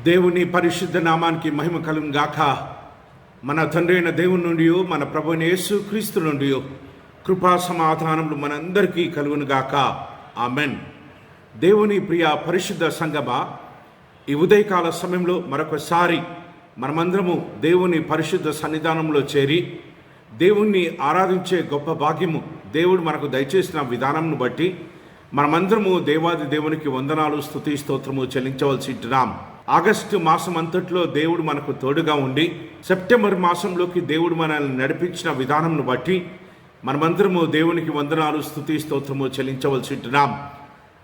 దేవుని పరిశుద్ధ నామానికి మహిమ కలుగును గాక. మన తండ్రి అయిన దేవుని నుండి, మన ప్రభువైన యేసుక్రీస్తు నుండి కృపా సమాధానములు మనందరికీ కలుగును గాక. ఆమెన్. దేవుని ప్రియ పరిశుద్ధ సంగమా, ఈ ఉదయకాల సమయంలో మరొకసారి మనమందరము దేవుని పరిశుద్ధ సన్నిధానంలో చేరి దేవుణ్ణి ఆరాధించే గొప్ప భాగ్యము దేవుడు మనకు దయచేసిన విధానంను బట్టి మనమందరము దేవాది దేవునికి వందనాలు, స్తుతి, స్తోత్రము చెల్లించవలసి ఉంటున్నాం. ఆగస్టు మాసం అంతట్లో దేవుడు మనకు తోడుగా ఉండి సెప్టెంబర్ మాసంలోకి దేవుడు మనల్ని నడిపించిన విధానంను బట్టి మనమందరము దేవునికి వందనాలు, స్తుతి, స్తోత్రము చెల్లించవలసి ఉంటున్నాం.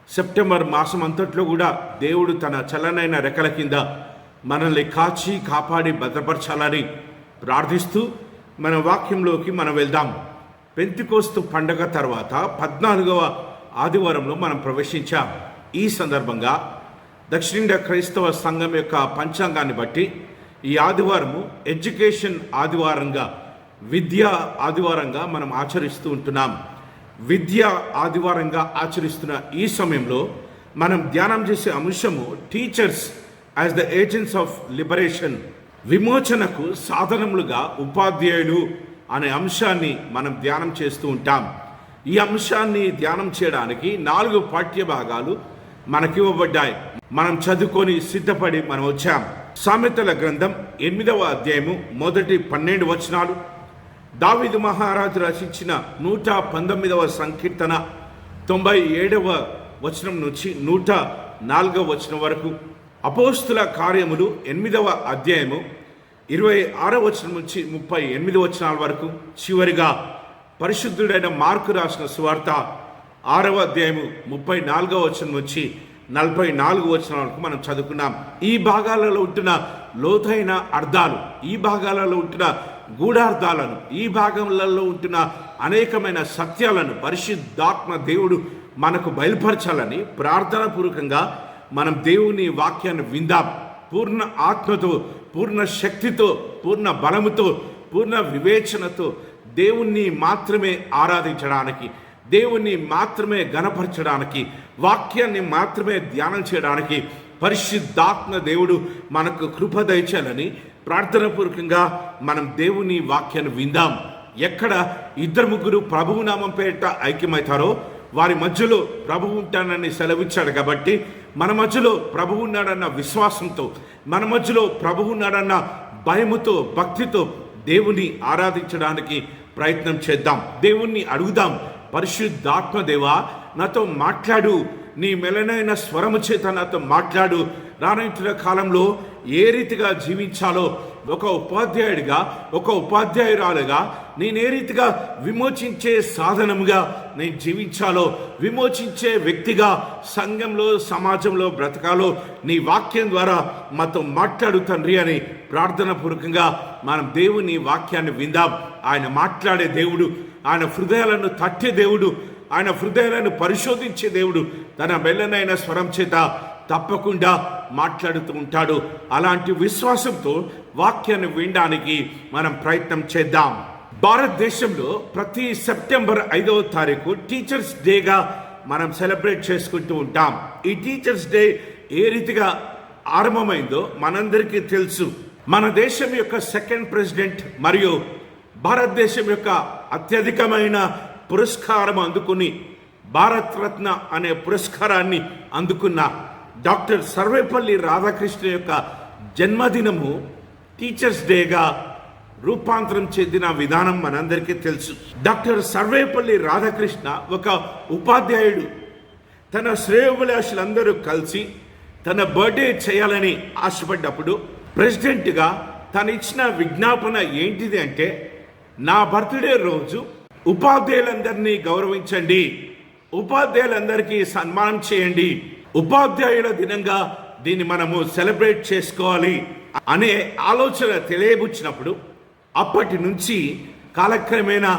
సెప్టెంబర్ మాసం అంతట్లో కూడా దేవుడు తన చల్లనైన రెక్కల కింద మనల్ని కాచి కాపాడి భద్రపరచాలని ప్రార్థిస్తూ మన వాక్యంలోకి మనం వెళ్దాం. పెంతెకోస్తు పండగ తర్వాత 14వ ఆదివారంలో మనం ప్రవేశించాం. ఈ సందర్భంగా దక్షిణ క్రైస్తవ సంఘం యొక్క పంచాంగాన్ని బట్టి ఈ ఆదివారము ఎడ్యుకేషన్ ఆదివారంగా, విద్యా ఆదివారంగా మనం ఆచరిస్తూ ఉంటున్నాం. విద్యా ఆదివారంగా ఆచరిస్తున్న ఈ సమయంలో మనం ధ్యానం చేసే అంశము teachers as the agents of liberation, విమోచనకు సాధనములుగా ఉపాధ్యాయులు అనే అంశాన్ని మనం ధ్యానం చేస్తూ ఉంటాం. ఈ అంశాన్ని ధ్యానం చేయడానికి 4 పాఠ్య భాగాలు మనకి ఇవ్వబడ్డాయి. మనం చదువుకొని సిద్ధపడి మనం వచ్చాం. సామెతల గ్రంథం 8వ అధ్యాయము మొదటి 12 వచనాలు, దావీదు మహారాజు రచించిన 119వ సంకీర్తన 97వ వచనం నుంచి 104వ వచనం వరకు, అపోస్తుల కార్యములు 8వ అధ్యాయము 26వ వచనం నుంచి 38 వచనాల వరకు, చివరిగా పరిశుద్ధుడైన మార్కు రాసిన సువార్త 6వ అధ్యాయము 34వ వచనం నుంచి 44 వచనాల వరకు మనం చదువుకున్నాం. ఈ భాగాలలో ఉంటున్న లోతైన అర్థాలు, ఈ భాగాలలో ఉంటున్న గూఢార్థాలను, ఈ భాగాలలో ఉంటున్న అనేకమైన సత్యాలను పరిశుద్ధాత్మ దేవుడు మనకు బయలుపరచాలని ప్రార్థనాపూర్వకంగా మనం దేవుని వాక్యాన్ని విందాం. పూర్ణ ఆత్మతో, పూర్ణ శక్తితో, పూర్ణ బలముతో, పూర్ణ వివేచనతో దేవుణ్ణి మాత్రమే ఆరాధించడానికి, దేవుణ్ణి మాత్రమే గణపరచడానికి, వాక్యాన్ని మాత్రమే ధ్యానం చేయడానికి పరిశుద్ధాత్మ దేవుడు మనకు కృప దయచేయాలని ప్రార్థనాపూర్వకంగా మనం దేవుని వాక్యాన్ని విందాం. ఎక్కడ 2-3 ప్రభువు నామం పేరిట ఐక్యమవుతారో వారి మధ్యలో ప్రభువు ఉంటానని సెలవిచ్చాడు. కాబట్టి మన మధ్యలో ప్రభువు ఉన్నాడన్న విశ్వాసంతో, మన మధ్యలో ప్రభువు ఉన్నాడన్న భయముతో, భక్తితో దేవుని ఆరాధించడానికి ప్రయత్నం చేద్దాం. దేవుణ్ణి అడుగుదాం, పరిశుద్ధాత్మ దేవా నాతో మాట్లాడు, నీ మెలనైన స్వరము చేత నాతో మాట్లాడు. రానున్న కాలంలో ఏ రీతిగా జీవించాలో, ఒక ఉపాధ్యాయుడిగా, ఒక ఉపాధ్యాయురాలుగా నేను ఏ రీతిగా విమోచించే సాధనముగా నేను జీవించాలో, విమోచించే వ్యక్తిగా సంఘంలో, సమాజంలో బ్రతకాలో నీ వాక్యం ద్వారా మాతో మాట్లాడు తండ్రి అని ప్రార్థనాపూర్వకంగా మనం దేవుని వాక్యాన్ని విందాం. ఆయన మాట్లాడే దేవుడు, ఆయన హృదయాలను తట్టే దేవుడు, ఆయన హృదయాలను పరిశోధించే దేవుడు తన మెల్లనైన స్వరం చేత తప్పకుండా మాట్లాడుతూ ఉంటాడు. అలాంటి విశ్వాసంతో వాక్యాన్ని వినడానికి మనం ప్రయత్నం చేద్దాం. భారతదేశంలో ప్రతి సెప్టెంబర్ 5వ తారీఖు టీచర్స్ డేగా మనం సెలబ్రేట్ చేసుకుంటూ ఉంటాం. ఈ టీచర్స్ డే ఏ రీతిగా ఆరంభమైందో మనందరికీ తెలుసు. మన దేశం యొక్క 2nd ప్రెసిడెంట్ మరియు భారతదేశం యొక్క అత్యధికమైన పురస్కారం అందుకుని భారత్ రత్న అనే పురస్కారాన్ని అందుకున్న డాక్టర్ సర్వేపల్లి రాధాకృష్ణ యొక్క జన్మదినము టీచర్స్ డేగా రూపాంతరం చెందిన విధానం మనందరికీ తెలుసు. డాక్టర్ సర్వేపల్లి రాధాకృష్ణ ఒక ఉపాధ్యాయుడు. తన శ్రేయోభిలాషులందరూ కలిసి తన బర్త్డే చేయాలని ఆశపడ్డప్పుడు ప్రెసిడెంట్గా తను ఇచ్చిన విజ్ఞాపన ఏంటిది అంటే, నా బర్త్డే రోజు ఉపాధ్యాయులందరినీ గౌరవించండి, ఉపాధ్యాయులందరికీ సన్మానం చేయండి, ఉపాధ్యాయుల దినంగా దీన్ని మనము సెలబ్రేట్ చేసుకోవాలి అనే ఆలోచన తెలియబుచ్చినప్పుడు అప్పటి నుంచి కాలక్రమేణా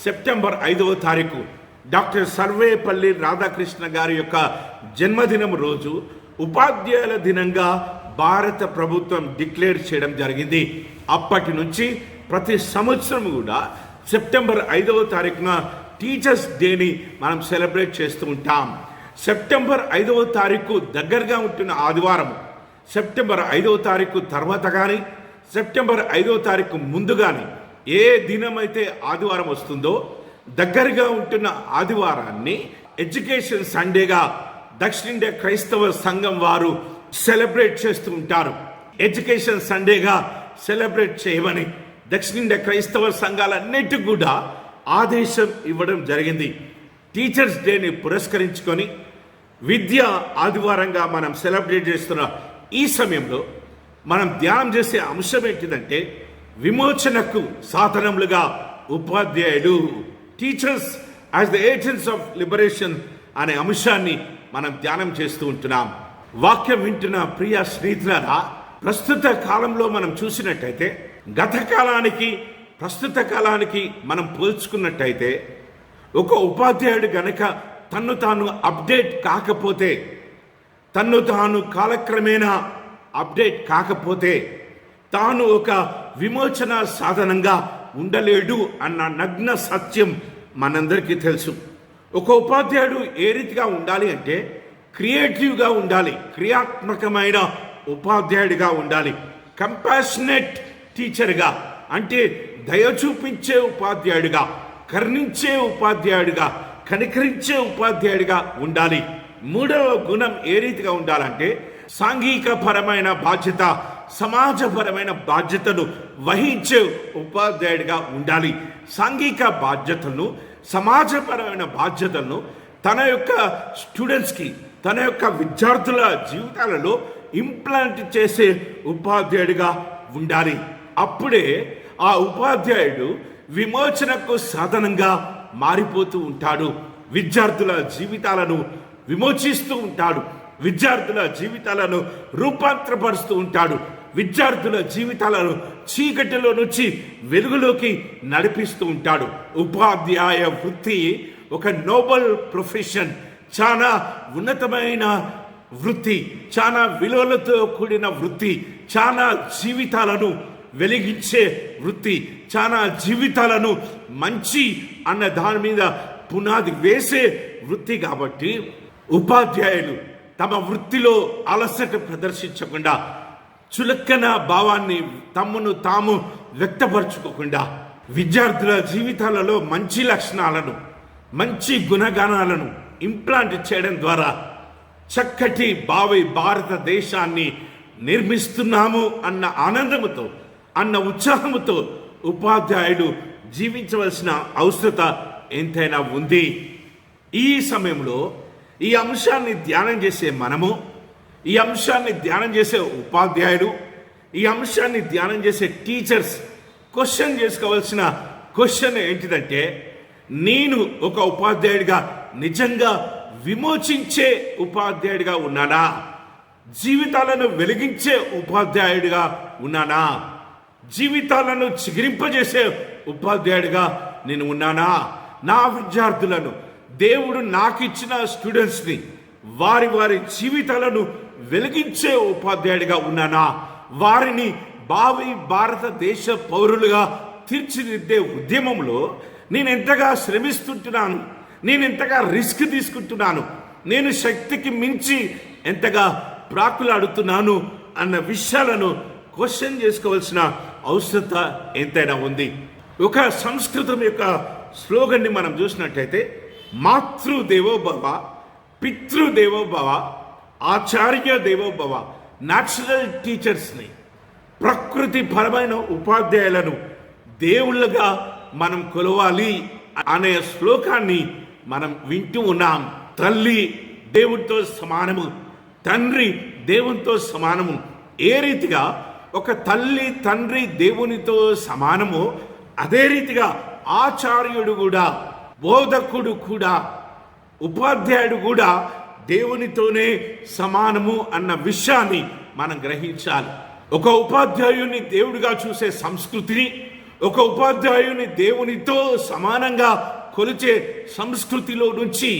సెప్టెంబర్ 5వ తారీఖు డాక్టర్ సర్వేపల్లి రాధాకృష్ణ గారి యొక్క జన్మదినం రోజు ఉపాధ్యాయుల దినంగా భారత ప్రభుత్వం డిక్లేర్ చేయడం జరిగింది. అప్పటి నుంచి ప్రతి సంవత్సరం కూడా సెప్టెంబర్ 5వ తారీఖున టీచర్స్ డేని మనం సెలబ్రేట్ చేస్తూ ఉంటాం. సెప్టెంబర్ 5వ తారీఖు దగ్గరగా ఉంటున్న ఆదివారం సెప్టెంబర్ 5వ తారీఖు తర్వాత కానీ, సెప్టెంబర్ 5వ తారీఖు ముందు కానీ ఏ దినమైతే ఆదివారం వస్తుందో దగ్గరగా ఉంటున్న ఆదివారాన్ని ఎడ్యుకేషన్ సండేగా దక్షిణ ఇండియా క్రైస్తవ సంఘం వారు సెలబ్రేట్ చేస్తూ ఉంటారు. ఎడ్యుకేషన్ సండేగా సెలబ్రేట్ చేయమని దక్షిణ ఇండియా క్రైస్తవ సంఘాలన్నిటికీ కూడా ఆదేశం ఇవ్వడం జరిగింది. టీచర్స్ డేని పురస్కరించుకొని విద్య ఆదివారంగా మనం సెలబ్రేట్ చేస్తున్న ఈ సమయంలో మనం ధ్యానం చేసే అంశం ఏంటిదంటే విమోచనకు సాధనములుగా ఉపాధ్యాయులు, teachers as the agents of liberation అనే అంశాన్ని మనం ధ్యానం చేస్తూ ఉంటున్నాం. వాక్యం వింటున్న ప్రియ స్నేహితులారా, ప్రస్తుత కాలంలో మనం చూసినట్టయితే గత కాలానికి ప్రస్తుత కాలానికి మనం పోల్చుకున్నట్టయితే ఒక ఉపాధ్యాయుడు గనక తన్ను తాను అప్డేట్ కాకపోతే, తన్ను తాను కాలక్రమేణా అప్డేట్ కాకపోతే తాను ఒక విమోచన సాధనంగా ఉండలేడు అన్న నగ్న సత్యం మనందరికీ తెలుసు. ఒక ఉపాధ్యాయుడు ఏ రీతిగా ఉండాలి అంటే క్రియేటివ్గా ఉండాలి, క్రియాత్మకమైన ఉపాధ్యాయుడిగా ఉండాలి, కంపాషనేట్ టీచర్గా అంటే దయ చూపించే ఉపాధ్యాయుడిగా, కరుణించే ఉపాధ్యాయుడిగా, కనికరించే ఉపాధ్యాయుడిగా ఉండాలి. మూడవ గుణం ఏ రీతిగా ఉండాలంటే సాంఘిక పరమైన బాధ్యత, సమాజపరమైన బాధ్యతను వహించే ఉపాధ్యాయుడిగా ఉండాలి. సాంఘిక బాధ్యతలను, సమాజపరమైన బాధ్యతలను తన యొక్క స్టూడెంట్స్కి, తన యొక్క విద్యార్థుల జీవితాలలో ఇంప్లాంట్ చేసే ఉపాధ్యాయుడిగా ఉండాలి. అప్పుడే ఆ ఉపాధ్యాయుడు విమోచనకు సాధనంగా మారిపోతూ ఉంటాడు. విద్యార్థుల జీవితాలను విమోచిస్తూ ఉంటాడు, విద్యార్థుల జీవితాలను రూపాంతరపరుస్తూ ఉంటాడు, విద్యార్థుల జీవితాలను చీకటిలో నుంచి వెలుగులోకి నడిపిస్తూ ఉంటాడు. ఉపాధ్యాయ వృత్తి ఒక నోబెల్ ప్రొఫెషన్, చాలా ఉన్నతమైన వృత్తి, చాలా విలువలతో కూడిన వృత్తి, చాలా జీవితాలను వెలిగించే వృత్తి, చాలా జీవితాలను మంచి అన్న దాని మీద పునాది వేసే వృత్తి. కాబట్టి ఉపాధ్యాయులు తమ వృత్తిలో అలసట ప్రదర్శించకుండా, చులకన భావాన్ని తమను తాము వ్యక్తపరచుకోకుండా విద్యార్థుల జీవితాలలో మంచి లక్షణాలను, మంచి గుణగణాలను ఇంప్లాంట్ చేయడం ద్వారా చక్కటి భావి భారతదేశాన్ని నిర్మిస్తున్నాము అన్న ఆనందముతో, అన్న ఉత్సాహముతో ఉపాధ్యాయుడు జీవించవలసిన అవసరత ఎంతైనా ఉంది. ఈ సమయంలో ఈ అంశాన్ని ధ్యానం చేసే మనము, ఈ అంశాన్ని ధ్యానం చేసే ఉపాధ్యాయుడు, ఈ అంశాన్ని ధ్యానం చేసే టీచర్స్ క్వశ్చన్ చేసుకోవాల్సిన క్వశ్చన్ ఏంటిదంటే, నేను ఒక ఉపాధ్యాయుడిగా నిజంగా విమోచించే ఉపాధ్యాయుడిగా ఉన్నానా? జీవితాలను వెలిగించే ఉపాధ్యాయుడిగా ఉన్నానా? జీవితాలను చిగురింపజేసే ఉపాధ్యాయుడిగా నేను ఉన్నానా? నా విద్యార్థులను, దేవుడు నాకు ఇచ్చిన స్టూడెంట్స్ని వారి వారి జీవితాలను వెలిగించే ఉపాధ్యాయుడిగా ఉన్నానా? వారిని భావి భారతదేశ పౌరులుగా తీర్చిదిద్దే ఉద్యమంలో నేను ఎంతగా శ్రమిస్తుంటున్నాను, నేను ఎంతగా రిస్క్ తీసుకుంటున్నాను, నేను శక్తికి మించి ఎంతగా ప్రాకులాడుతున్నాను అన్న విషయాలను క్వశ్చన్ చేసుకోవాల్సిన అవసరత ఎంతైనా ఉంది. ఒక సంస్కృతం యొక్క స్లోగన్ని మనం చూసినట్టయితే మాతృదేవోభవ, పితృదేవోభవ, ఆచార్య దేవోభవ. న్యాచురల్ టీచర్స్ని, ప్రకృతి పరమైన ఉపాధ్యాయులను దేవుళ్ళగా మనం కొలవాలి అనే శ్లోకాన్ని మనం వింటూ ఉన్నాం. తల్లి దేవుడితో సమానము, తండ్రి దేవునితో సమానము. ఏ రీతిగా ఒక తల్లి తండ్రి దేవునితో సమానము, అదే రీతిగా ఆచార్యుడు కూడా, బోధకుడు కూడా, ఉపాధ్యాయుడు కూడా దేవునితోనే సమానము అన్న విషయాన్ని మనం గ్రహించాలి. ఒక ఉపాధ్యాయుని దేవుడిగా చూసే సంస్కృతిని, ఒక ఉపాధ్యాయుని దేవునితో సమానంగా కొలిచే సంస్కృతిలో నుంచి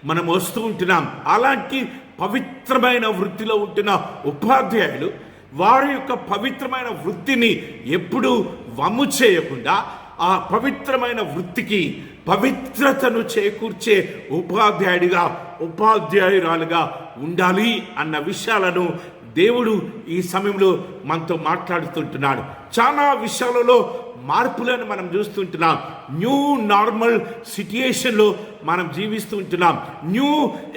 మనం వస్తూ ఉంటున్నాం. అలాంటి పవిత్రమైన వృత్తిలో ఉంటున్న ఉపాధ్యాయులు వారి యొక్క పవిత్రమైన వృత్తిని ఎప్పుడూ వమ్ము చేయకుండా ఆ పవిత్రమైన వృత్తికి పవిత్రతను చేకూర్చే ఉపాధ్యాయుడిగా, ఉపాధ్యాయురాలుగా ఉండాలి అన్న విషయాలను దేవుడు ఈ సమయంలో మనతో మాట్లాడుతుంటున్నాడు. చాలా విషయాలలో మార్పులను మనం చూస్తుంటున్నాం. న్యూ నార్మల్ సిట్యుయేషన్లో మనం జీవిస్తూ ఉంటున్నాం. న్యూ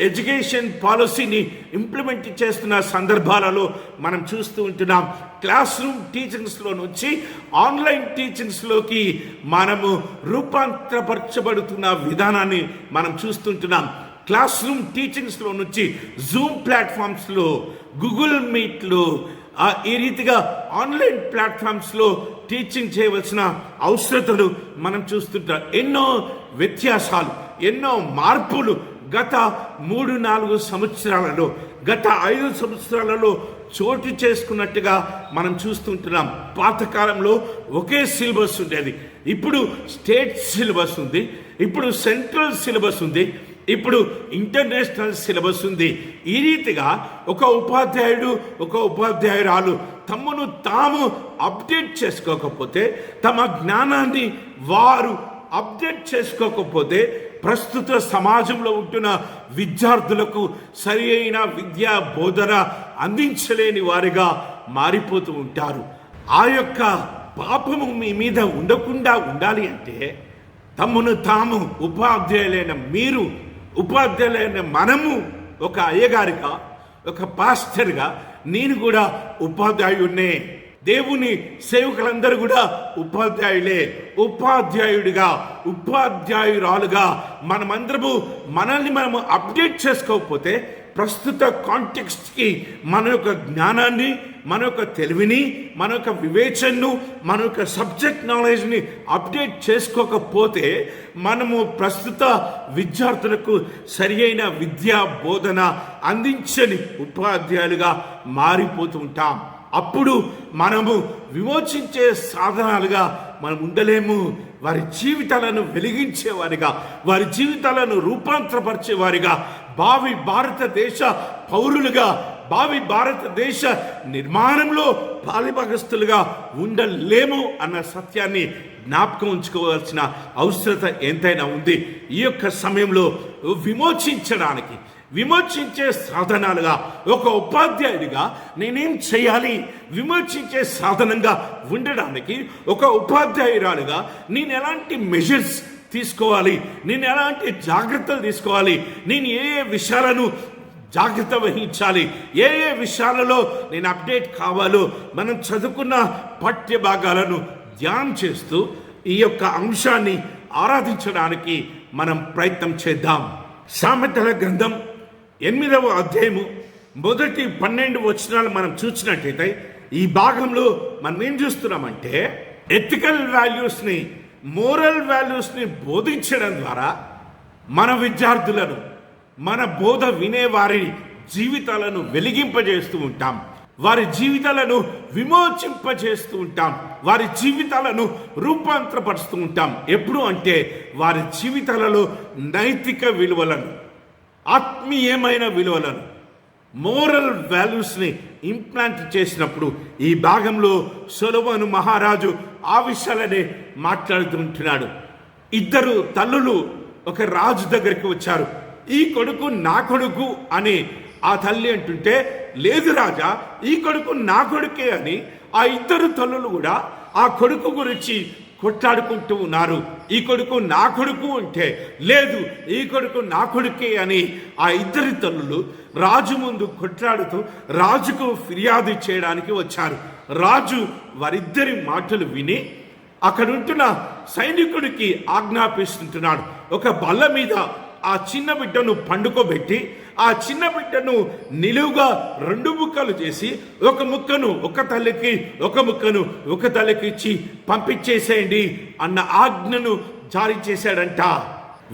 ఎడ్యుకేషన్ పాలసీని ఇంప్లిమెంట్ చేస్తున్న సందర్భాలలో మనం చూస్తూ ఉంటున్నాం. క్లాస్ రూమ్ టీచింగ్స్లో నుంచి ఆన్లైన్ టీచింగ్స్లోకి మనము రూపాంతరపరచబడుతున్న విధానాన్ని మనం చూస్తుంటున్నాం. క్లాస్ రూమ్ టీచింగ్స్లో నుంచి జూమ్ ప్లాట్ఫామ్స్లో, గూగుల్ మీట్లో, ఈ రీతిగా ఆన్లైన్ ప్లాట్ఫామ్స్లో టీచింగ్ చేయవలసిన అవసరతలు మనం చూస్తుంటాం. ఎన్నో వ్యత్యాసాలు, ఎన్నో మార్పులు గత 3-4 సంవత్సరాలలో, గత 5 సంవత్సరాలలో చోటు చేసుకున్నట్టుగా మనం చూస్తుంటున్నాం. పాతకాలంలో ఒకే సిలబస్ ఉండేది. ఇప్పుడు స్టేట్ సిలబస్ ఉంది, ఇప్పుడు సెంట్రల్ సిలబస్ ఉంది, ఇప్పుడు ఇంటర్నేషనల్ సిలబస్ ఉంది. ఈ రీతిగా ఒక ఉపాధ్యాయుడు, ఒక ఉపాధ్యాయురాలు తమను తాము అప్డేట్ చేసుకోకపోతే, తమ జ్ఞానాన్ని వారు అప్డేట్ చేసుకోకపోతే ప్రస్తుత సమాజంలో ఉంటున్న విద్యార్థులకు సరి అయిన విద్యా బోధన అందించలేని వారిగా మారిపోతూ ఉంటారు. ఆ యొక్క పాపము మీ మీద ఉండకుండా ఉండాలి అంటే తమను తాము ఉపాధ్యాయులైన మీరు, ఉపాధ్యాయులైన మనము, ఒక అయ్యగారిగా, ఒక పాస్టర్గా నేను కూడా ఉపాధ్యాయుడినే. దేవుని సేవకులందరూ కూడా ఉపాధ్యాయులే. ఉపాధ్యాయుడిగా, ఉపాధ్యాయురాలుగా మనమందరము మనల్ని మనము అప్డేట్ చేసుకోకపోతే ప్రస్తుత కాంటెక్స్ట్కి మన యొక్క జ్ఞానాన్ని, మన యొక్క తెలివిని, మన యొక్క వివేచనను, మన యొక్క సబ్జెక్ట్ నాలెడ్జ్ని అప్డేట్ చేసుకోకపోతే మనము ప్రస్తుత విద్యార్థులకు సరి అయిన విద్యా బోధన అందించని ఉపాధ్యాయులుగా మారిపోతూ ఉంటాం. అప్పుడు మనము విమోచించే సాధనాలుగా మనం ఉండలేము. వారి జీవితాలను వెలిగించేవారిగా, వారి జీవితాలను రూపాంతరపరిచేవారిగా, భావి భారతదేశ పౌరులుగా, భావి భారతదేశ నిర్మాణంలో పాలిభాగస్తులుగా ఉండలేము అన్న సత్యాన్ని జ్ఞాపకం ఉంచుకోవాల్సిన అవసరత ఎంతైనా ఉంది. ఈ యొక్క సమయంలో విమోచించే సాధనాలుగా ఒక ఉపాధ్యాయుడిగా నేనేం చేయాలి, విమోచించే సాధనంగా ఉండడానికి ఒక ఉపాధ్యాయురాలుగా నేను ఎలాంటి మెజర్స్ తీసుకోవాలి, నేను ఎలాంటి జాగ్రత్తలు తీసుకోవాలి, నేను ఏ విషయాలను జాగ్రత్త వహించాలి, ఏ విషయాలలో నేను అప్డేట్ కావాలో మనం చదువుకున్న పాఠ్య భాగాలను ధ్యానం చేస్తూ ఈ యొక్క అంశాన్ని ఆరాధించడానికి మనం ప్రయత్నం చేద్దాం. సామెతల గ్రంథం 8వ అధ్యాయము మొదటి 12 వచనాలు మనం చూసినట్టయితే ఈ భాగంలో మనం ఏం చూస్తున్నామంటే ఎథికల్ వాల్యూస్ని, మోరల్ వాల్యూస్ని బోధించడం ద్వారా మన విద్యార్థులను, మన బోధ వినే వారి జీవితాలను వెలిగింపజేస్తూ ఉంటాం, వారి జీవితాలను విమోచింపజేస్తూ ఉంటాం, వారి జీవితాలను రూపాంతరపరుస్తూ ఉంటాం. ఎప్పుడు అంటే వారి జీవితాలలో నైతిక విలువలను, ఆత్మీయమైన విలువలను, మోరల్ వాల్యూస్ని ఇంప్లాంట్ చేసినప్పుడు ఈ భాగంలో సొలొమోను మహారాజు ఆ విషయాలనే మాట్లాడుతుంటున్నాడు. 2 తల్లులు ఒక రాజు దగ్గరికి వచ్చారు. ఈ కొడుకు నా కొడుకు అని ఆ తల్లి అంటుంటే, లేదు రాజా, ఈ కొడుకు నా కొడుకే అని ఆ 2 తల్లులు కూడా ఆ కొడుకు గురించి కొట్లాడుకుంటూ ఉన్నారు. ఈ కొడుకు నా కొడుకు అంటే, లేదు ఈ కొడుకు నా కొడుకే అని ఆ 2 తల్లులు రాజు ముందు కొట్లాడుతూ రాజుకు ఫిర్యాదు చేయడానికి వచ్చారు. రాజు వారిద్దరి మాటలు విని అక్కడుంటున్న సైనికుడికి ఆజ్ఞాపిస్తుంటున్నాడు. ఒక బల్ల మీద ఆ చిన్న బిడ్డను పండుకోబెట్టి ఆ చిన్న బిడ్డను నిలువుగా 2 ముక్కలు చేసి ఒక ముక్కను ఒక తల్లికి, ఒక ముక్కను ఒక తల్లికి ఇచ్చి పంపించేసేయండి అన్న ఆజ్ఞను జారీ చేశాడంట.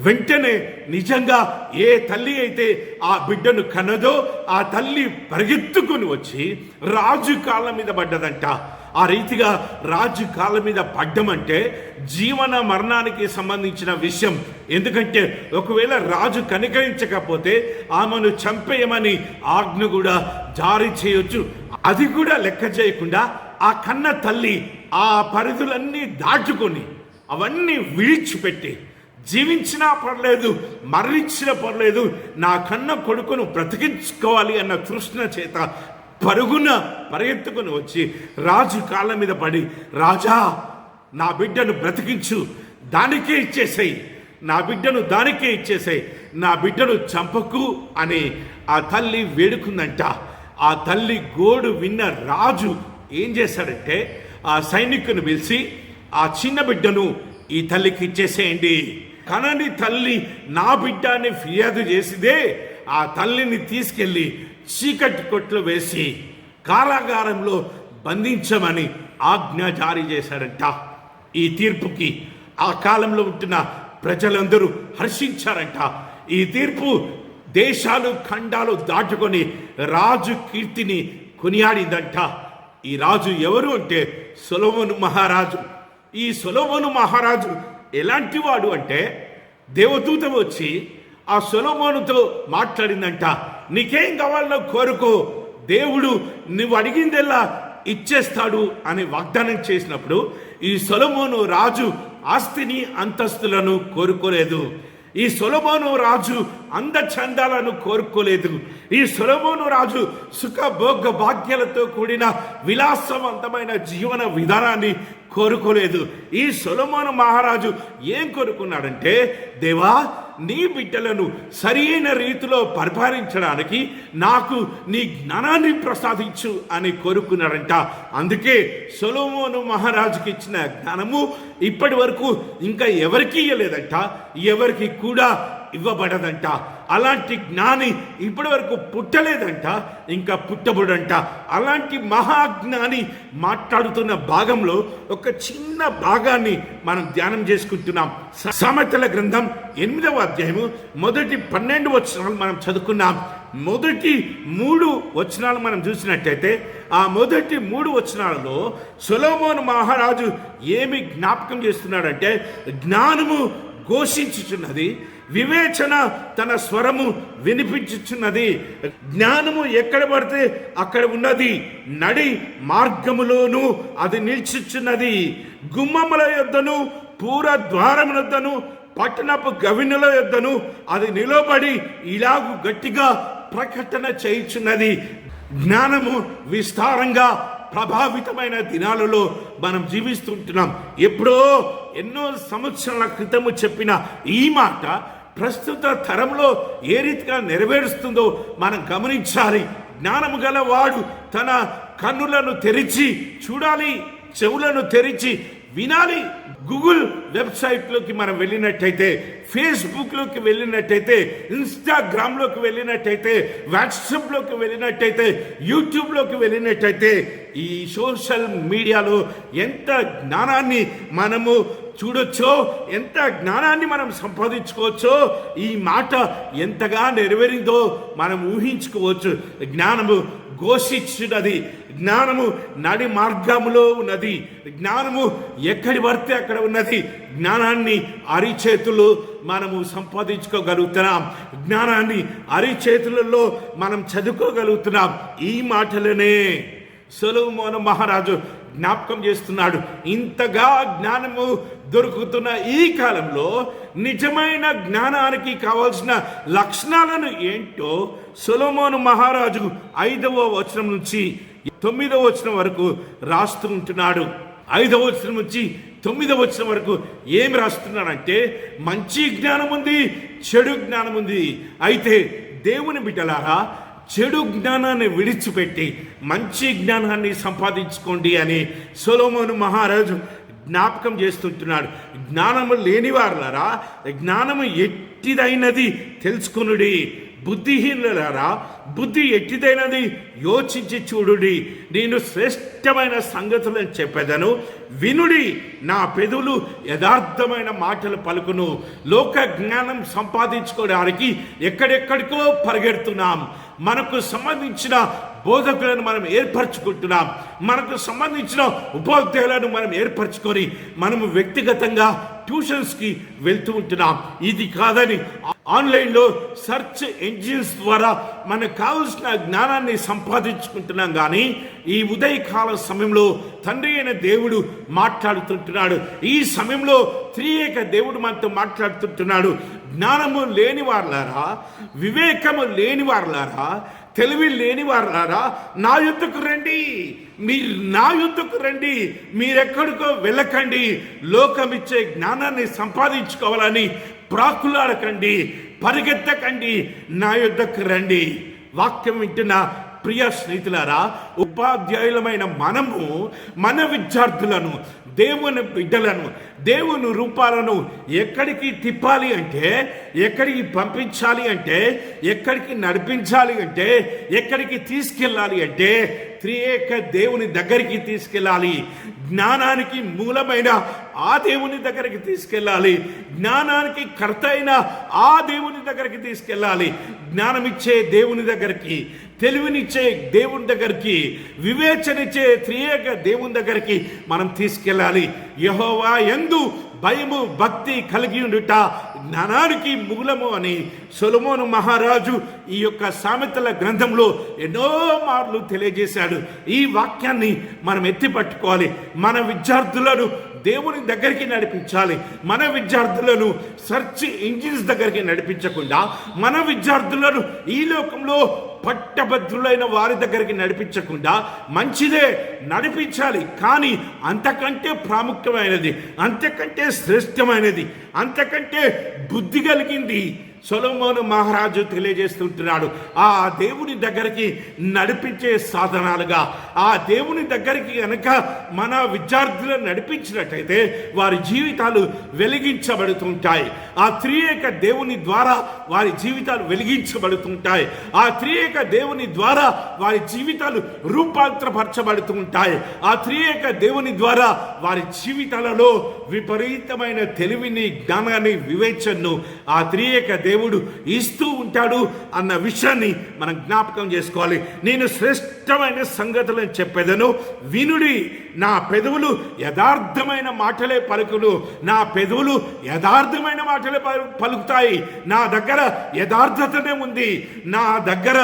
వెంటనే నిజంగా ఏ తల్లి అయితే ఆ బిడ్డను కన్నదో ఆ తల్లి పరిగెత్తుకుని వచ్చి రాజు కాళ్ళ మీద పడ్డదంట. ఆ రీతిగా రాజు కాళ్ళ మీద పడ్డమంటే జీవన మరణానికి సంబంధించిన విషయం. ఎందుకంటే ఒకవేళ రాజు కనికరించకపోతే ఆమెను చంపేయమని ఆజ్ఞ కూడా జారీ చేయొచ్చు. అది కూడా లెక్క చేయకుండా ఆ కన్న తల్లి ఆ పరిధులన్నీ దాటుకొని అవన్నీ విడిచిపెట్టి, జీవించినా పర్లేదు, మరణించినా పర్లేదు, నా కన్న కొడుకును బ్రతికించుకోవాలి అన్న తృష్ణ చేత పరుగున పరిగెత్తుకుని వచ్చి రాజు కాళ్ళ మీద పడి, రాజా నా బిడ్డను బ్రతికించు, దానికే ఇచ్చేసేయి, నా బిడ్డను దానికే ఇచ్చేసేయి, నా బిడ్డను చంపకు అని ఆ తల్లి వేడుకుందంట. ఆ తల్లి గోడు విన్న రాజు ఏం చేశాడంటే ఆ సైనికుని పిలిచి, ఆ చిన్న బిడ్డను ఈ తల్లికి ఇచ్చేసేయండి. కనని తల్లి నా బిడ్డ అని ఫిర్యాదు చేసిదే ఆ తల్లిని తీసుకెళ్ళి చీకటి కొట్లు వేసి కారాగారంలో బంధించమని ఆజ్ఞ జారీ చేశాడంట. ఈ తీర్పుకి ఆ కాలంలో ఉంటున్న ప్రజలందరూ హర్షించారంట. ఈ తీర్పు దేశాలు ఖండాలు దాటుకొని రాజు కీర్తిని కొనియాడిందంట. ఈ రాజు ఎవరు అంటే సొలొమోను మహారాజు. ఈ సొలొమోను మహారాజు ఎలాంటి వాడు అంటే దేవదూత వచ్చి ఆ సొలొమోనుతో మాట్లాడిందంట, నీకేం కావాలో కోరుకో, దేవుడు నువ్వు అడిగిందెల్లా ఇచ్చేస్తాడు అని వాగ్దానం చేసినప్పుడు ఈ సొలొమోను రాజు ఆస్తిని అంతస్తులను కోరుకోలేదు. ఈ సొలొమోను రాజు అందచందాలను కోరుకోలేదు. ఈ సొలొమోను రాజు సుఖభోగ భాగ్యాలతో కూడిన విలాసవంతమైన జీవన విధానాన్ని కోరుకోలేదు. ఈ సొలొమోను మహారాజు ఏం కోరుకున్నాడంటే, దేవా నీ బిడ్డలను సరైన రీతిలో పరిపాలించడానికి నాకు నీ జ్ఞానాన్ని ప్రసాదించు అని కోరుకున్నాడంట. అందుకే సొలొమోను మహారాజుకి ఇచ్చిన జ్ఞానము ఇప్పటి వరకు ఇంకా ఎవరికి ఇవ్వలేదంట, ఎవరికి కూడా ఇవ్వబడదంట. అలాంటి జ్ఞాని ఇప్పటి వరకు పుట్టలేదంట, ఇంకా పుట్టబడంట. అలాంటి మహాజ్ఞాని మాట్లాడుతున్న భాగంలో ఒక చిన్న భాగాన్ని మనం ధ్యానం చేసుకుంటున్నాం. సామెతల గ్రంథం 8వ అధ్యాయము మొదటి 12 వచనాలు మనం చదువుకున్నాం. మొదటి 3 వచనాలు మనం చూసినట్టయితే ఆ మొదటి 3 వచనాలలో సొలొమోను మహారాజు ఏమి జ్ఞాపకం చేస్తున్నాడంటే, జ్ఞానము ఘోషించుచున్నది, వివేచన తన స్వరము వినిపించుచున్నది, జ్ఞానము ఎక్కడ పడితే అక్కడ ఉన్నది, నడి మార్గములోను అది నిల్చుచున్నది, గుమ్మముల యొద్దను పూర ద్వారమునొద్దను పట్టణపు గవినుల యొద్దను అది నిలబడి ఇలాగు గట్టిగా ప్రకటన చేయుచున్నది. జ్ఞానము విస్తారంగా ప్రభావితమైన దినాలలో మనం జీవిస్తుంటున్నాం. ఎప్పుడో ఎన్నో సంవత్సరాల క్రితము చెప్పిన ఈ మాట ప్రస్తుత తరంలో ఏ రీతిగా నెరవేరుస్తుందో మనం గమనించాలి. జ్ఞానము గల వాడు తన కన్నులను తెరిచి చూడాలి, చెవులను తెరిచి వినాలి. గూగుల్ వెబ్సైట్లోకి మనం వెళ్ళినట్టయితే, ఫేస్బుక్లోకి వెళ్ళినట్టయితే, ఇన్స్టాగ్రామ్లోకి వెళ్ళినట్టయితే, వాట్సాప్లోకి వెళ్ళినట్టయితే, యూట్యూబ్లోకి వెళ్ళినట్టయితే, ఈ సోషల్ మీడియాలో ఎంత జ్ఞానాన్ని మనము చూడొచ్చో, ఎంత జ్ఞానాన్ని మనం సంపాదించుకోవచ్చో, ఈ మాట ఎంతగా నెరవేరిందో మనం ఊహించుకోవచ్చు. జ్ఞానము ఘోషించున్నది, జ్ఞానము నడి మార్గములో ఉన్నది, జ్ఞానము ఎక్కడి పడితే అక్కడ ఉన్నది. జ్ఞానాన్ని అరిచేతులు మనము సంపాదించుకోగలుగుతున్నాం, జ్ఞానాన్ని అరిచేతులలో మనం చదువుకోగలుగుతున్నాం. ఈ మాటలనే సొలొమోను మహారాజు జ్ఞాపకం చేస్తున్నాడు. ఇంతగా జ్ఞానము దొరుకుతున్న ఈ కాలంలో నిజమైన జ్ఞానానికి కావాల్సిన లక్షణాలను ఏంటో సొలొమోను మహారాజు 5వ వచనం నుంచి 9వ వచనం వరకు రాస్తూ ఉంటున్నాడు. 5వ వచనం నుంచి 9వ వచనం వరకు ఏం రాస్తున్నాడంటే, మంచి జ్ఞానం ఉంది, చెడు జ్ఞానం ఉంది. అయితే దేవుని బిడ్డలారా, చెడు జ్ఞానాన్ని విడిచిపెట్టి మంచి జ్ఞానాన్ని సంపాదించుకోండి అని సొలొమోను మహారాజు జ్ఞాపకం చేస్తుంటున్నాడు. జ్ఞానము లేనివారులారా, జ్ఞానము ఎట్టిదైనది తెలుసుకొనుడి, బుద్ధిహీనులారా బుద్ధి ఎట్టిదైనది యోచించి చూడుడి. నేను శ్రేష్టమైన సంగతులను చెప్పేదను, వినుడి. నా పెదవులు యథార్థమైన మాటలు పలుకును. లోక జ్ఞానం సంపాదించుకోవడానికి ఎక్కడెక్కడికో పరిగెడుతున్నాం. మనకు సంబంధించిన బోధకులను మనం ఏర్పరచుకుంటున్నాం, మనకు సంబంధించిన ఉపాధ్యాయులను మనం ఏర్పరచుకొని మనము వ్యక్తిగతంగా ట్యూషన్స్కి వెళ్తూ ఉంటున్నాం. ఇది కాదని ఆన్లైన్లో సెర్చ్ ఇంజిన్స్ ద్వారా మనకు కావలసిన జ్ఞానాన్ని సంపాదించుకుంటున్నాం. కానీ ఈ ఉదయకాల సమయంలో తండ్రి అయిన దేవుడు మాట్లాడుతుంటున్నాడు. ఈ సమయంలో త్రియేక దేవుడు మనతో మాట్లాడుతుంటున్నాడు. జ్ఞానము లేని వారులారా, వివేకము లేని వారులారా, తెలివి లేని వారారా నా యుద్ధకు రండి, మీరు నా యుద్ధకు రండి, మీరెక్కడికో వెళ్ళకండి, లోకమిచ్చే జ్ఞానాన్ని సంపాదించుకోవాలని ప్రాకులాడకండి, పరిగెత్తకండి, నా యుద్ధకు రండి. వాక్యం వింటున్న ప్రియ స్నేహితులారా, ఉపాధ్యాయులమైన మనము మన విద్యార్థులను, దేవుని బిడ్డలను, దేవుని రూపాలను ఎక్కడికి తిప్పాలి అంటే, ఎక్కడికి పంపించాలి అంటే, ఎక్కడికి నడిపించాలి అంటే, ఎక్కడికి తీసుకెళ్ళాలి అంటే త్రియేక దేవుని దగ్గరికి తీసుకెళ్ళాలి. జ్ఞానానికి మూలమైన ఆ దేవుని దగ్గరికి తీసుకెళ్ళాలి. జ్ఞానానికి కర్త అయిన ఆ దేవుని దగ్గరికి తీసుకెళ్ళాలి. జ్ఞానమిచ్చే దేవుని దగ్గరికి, తెలివినిచ్చే దేవుని దగ్గరికి, వివేచనిచ్చే త్రియేక దేవుని దగ్గరికి మనం తీసుకెళ్ళాలి. యెహోవా యందు భయము భక్తి కలిగి ఉండుట జ్ఞానానికి మూలము అని సొలొమోను మహారాజు ఈ యొక్క సామెతల గ్రంథంలో ఎన్నో మార్లు తెలియజేశాడు. ఈ వాక్యాన్ని మనం ఎత్తి పట్టుకోవాలి. మన విద్యార్థులను దేవుని దగ్గరికి నడిపించాలి. మన విద్యార్థులను సెర్చ్ ఇంజిన్స్ దగ్గరికి నడిపించకుండా, మన విద్యార్థులను ఈ లోకంలో పట్టభద్రులైన వారి దగ్గరికి నడిపించకుండా, మంచిదే నడిపించాలి, కానీ అంతకంటే ప్రాముఖ్యమైనది, అంతకంటే శ్రేష్టమైనది, అంతకంటే బుద్ధి కలిగింది సొలొమోను మహారాజు తెలియజేస్తుంటున్నాడు. ఆ దేవుని దగ్గరికి నడిపించే సాధనాలుగా, ఆ దేవుని దగ్గరికి కనుక మన విద్యార్థులను నడిపించినట్టయితే వారి జీవితాలు వెలిగించబడుతుంటాయి. ఆ త్రియేక దేవుని ద్వారా వారి జీవితాలు వెలిగించబడుతుంటాయి. ఆ త్రియేక దేవుని ద్వారా వారి జీవితాలు రూపాంతరపరచబడుతుంటాయి. ఆ త్రియేక దేవుని ద్వారా వారి జీవితాలలో విపరీతమైన తెలివిని, జ్ఞానాన్ని, వివేచనను ఆ త్రియేక దేవుడు ఇస్తూ ఉంటాడు అన్న విషయాన్ని మనం జ్ఞాపకం చేసుకోవాలి. నేను శ్రేష్టమైన సంగతులను చెప్పేదను, వినుడి. నా పెదవులు యథార్థమైన మాటలే పలుకును. నా పెదవులు యథార్థమైన మాటలే పలుకుతాయి. నా దగ్గర యథార్థతనే ఉంది. నా దగ్గర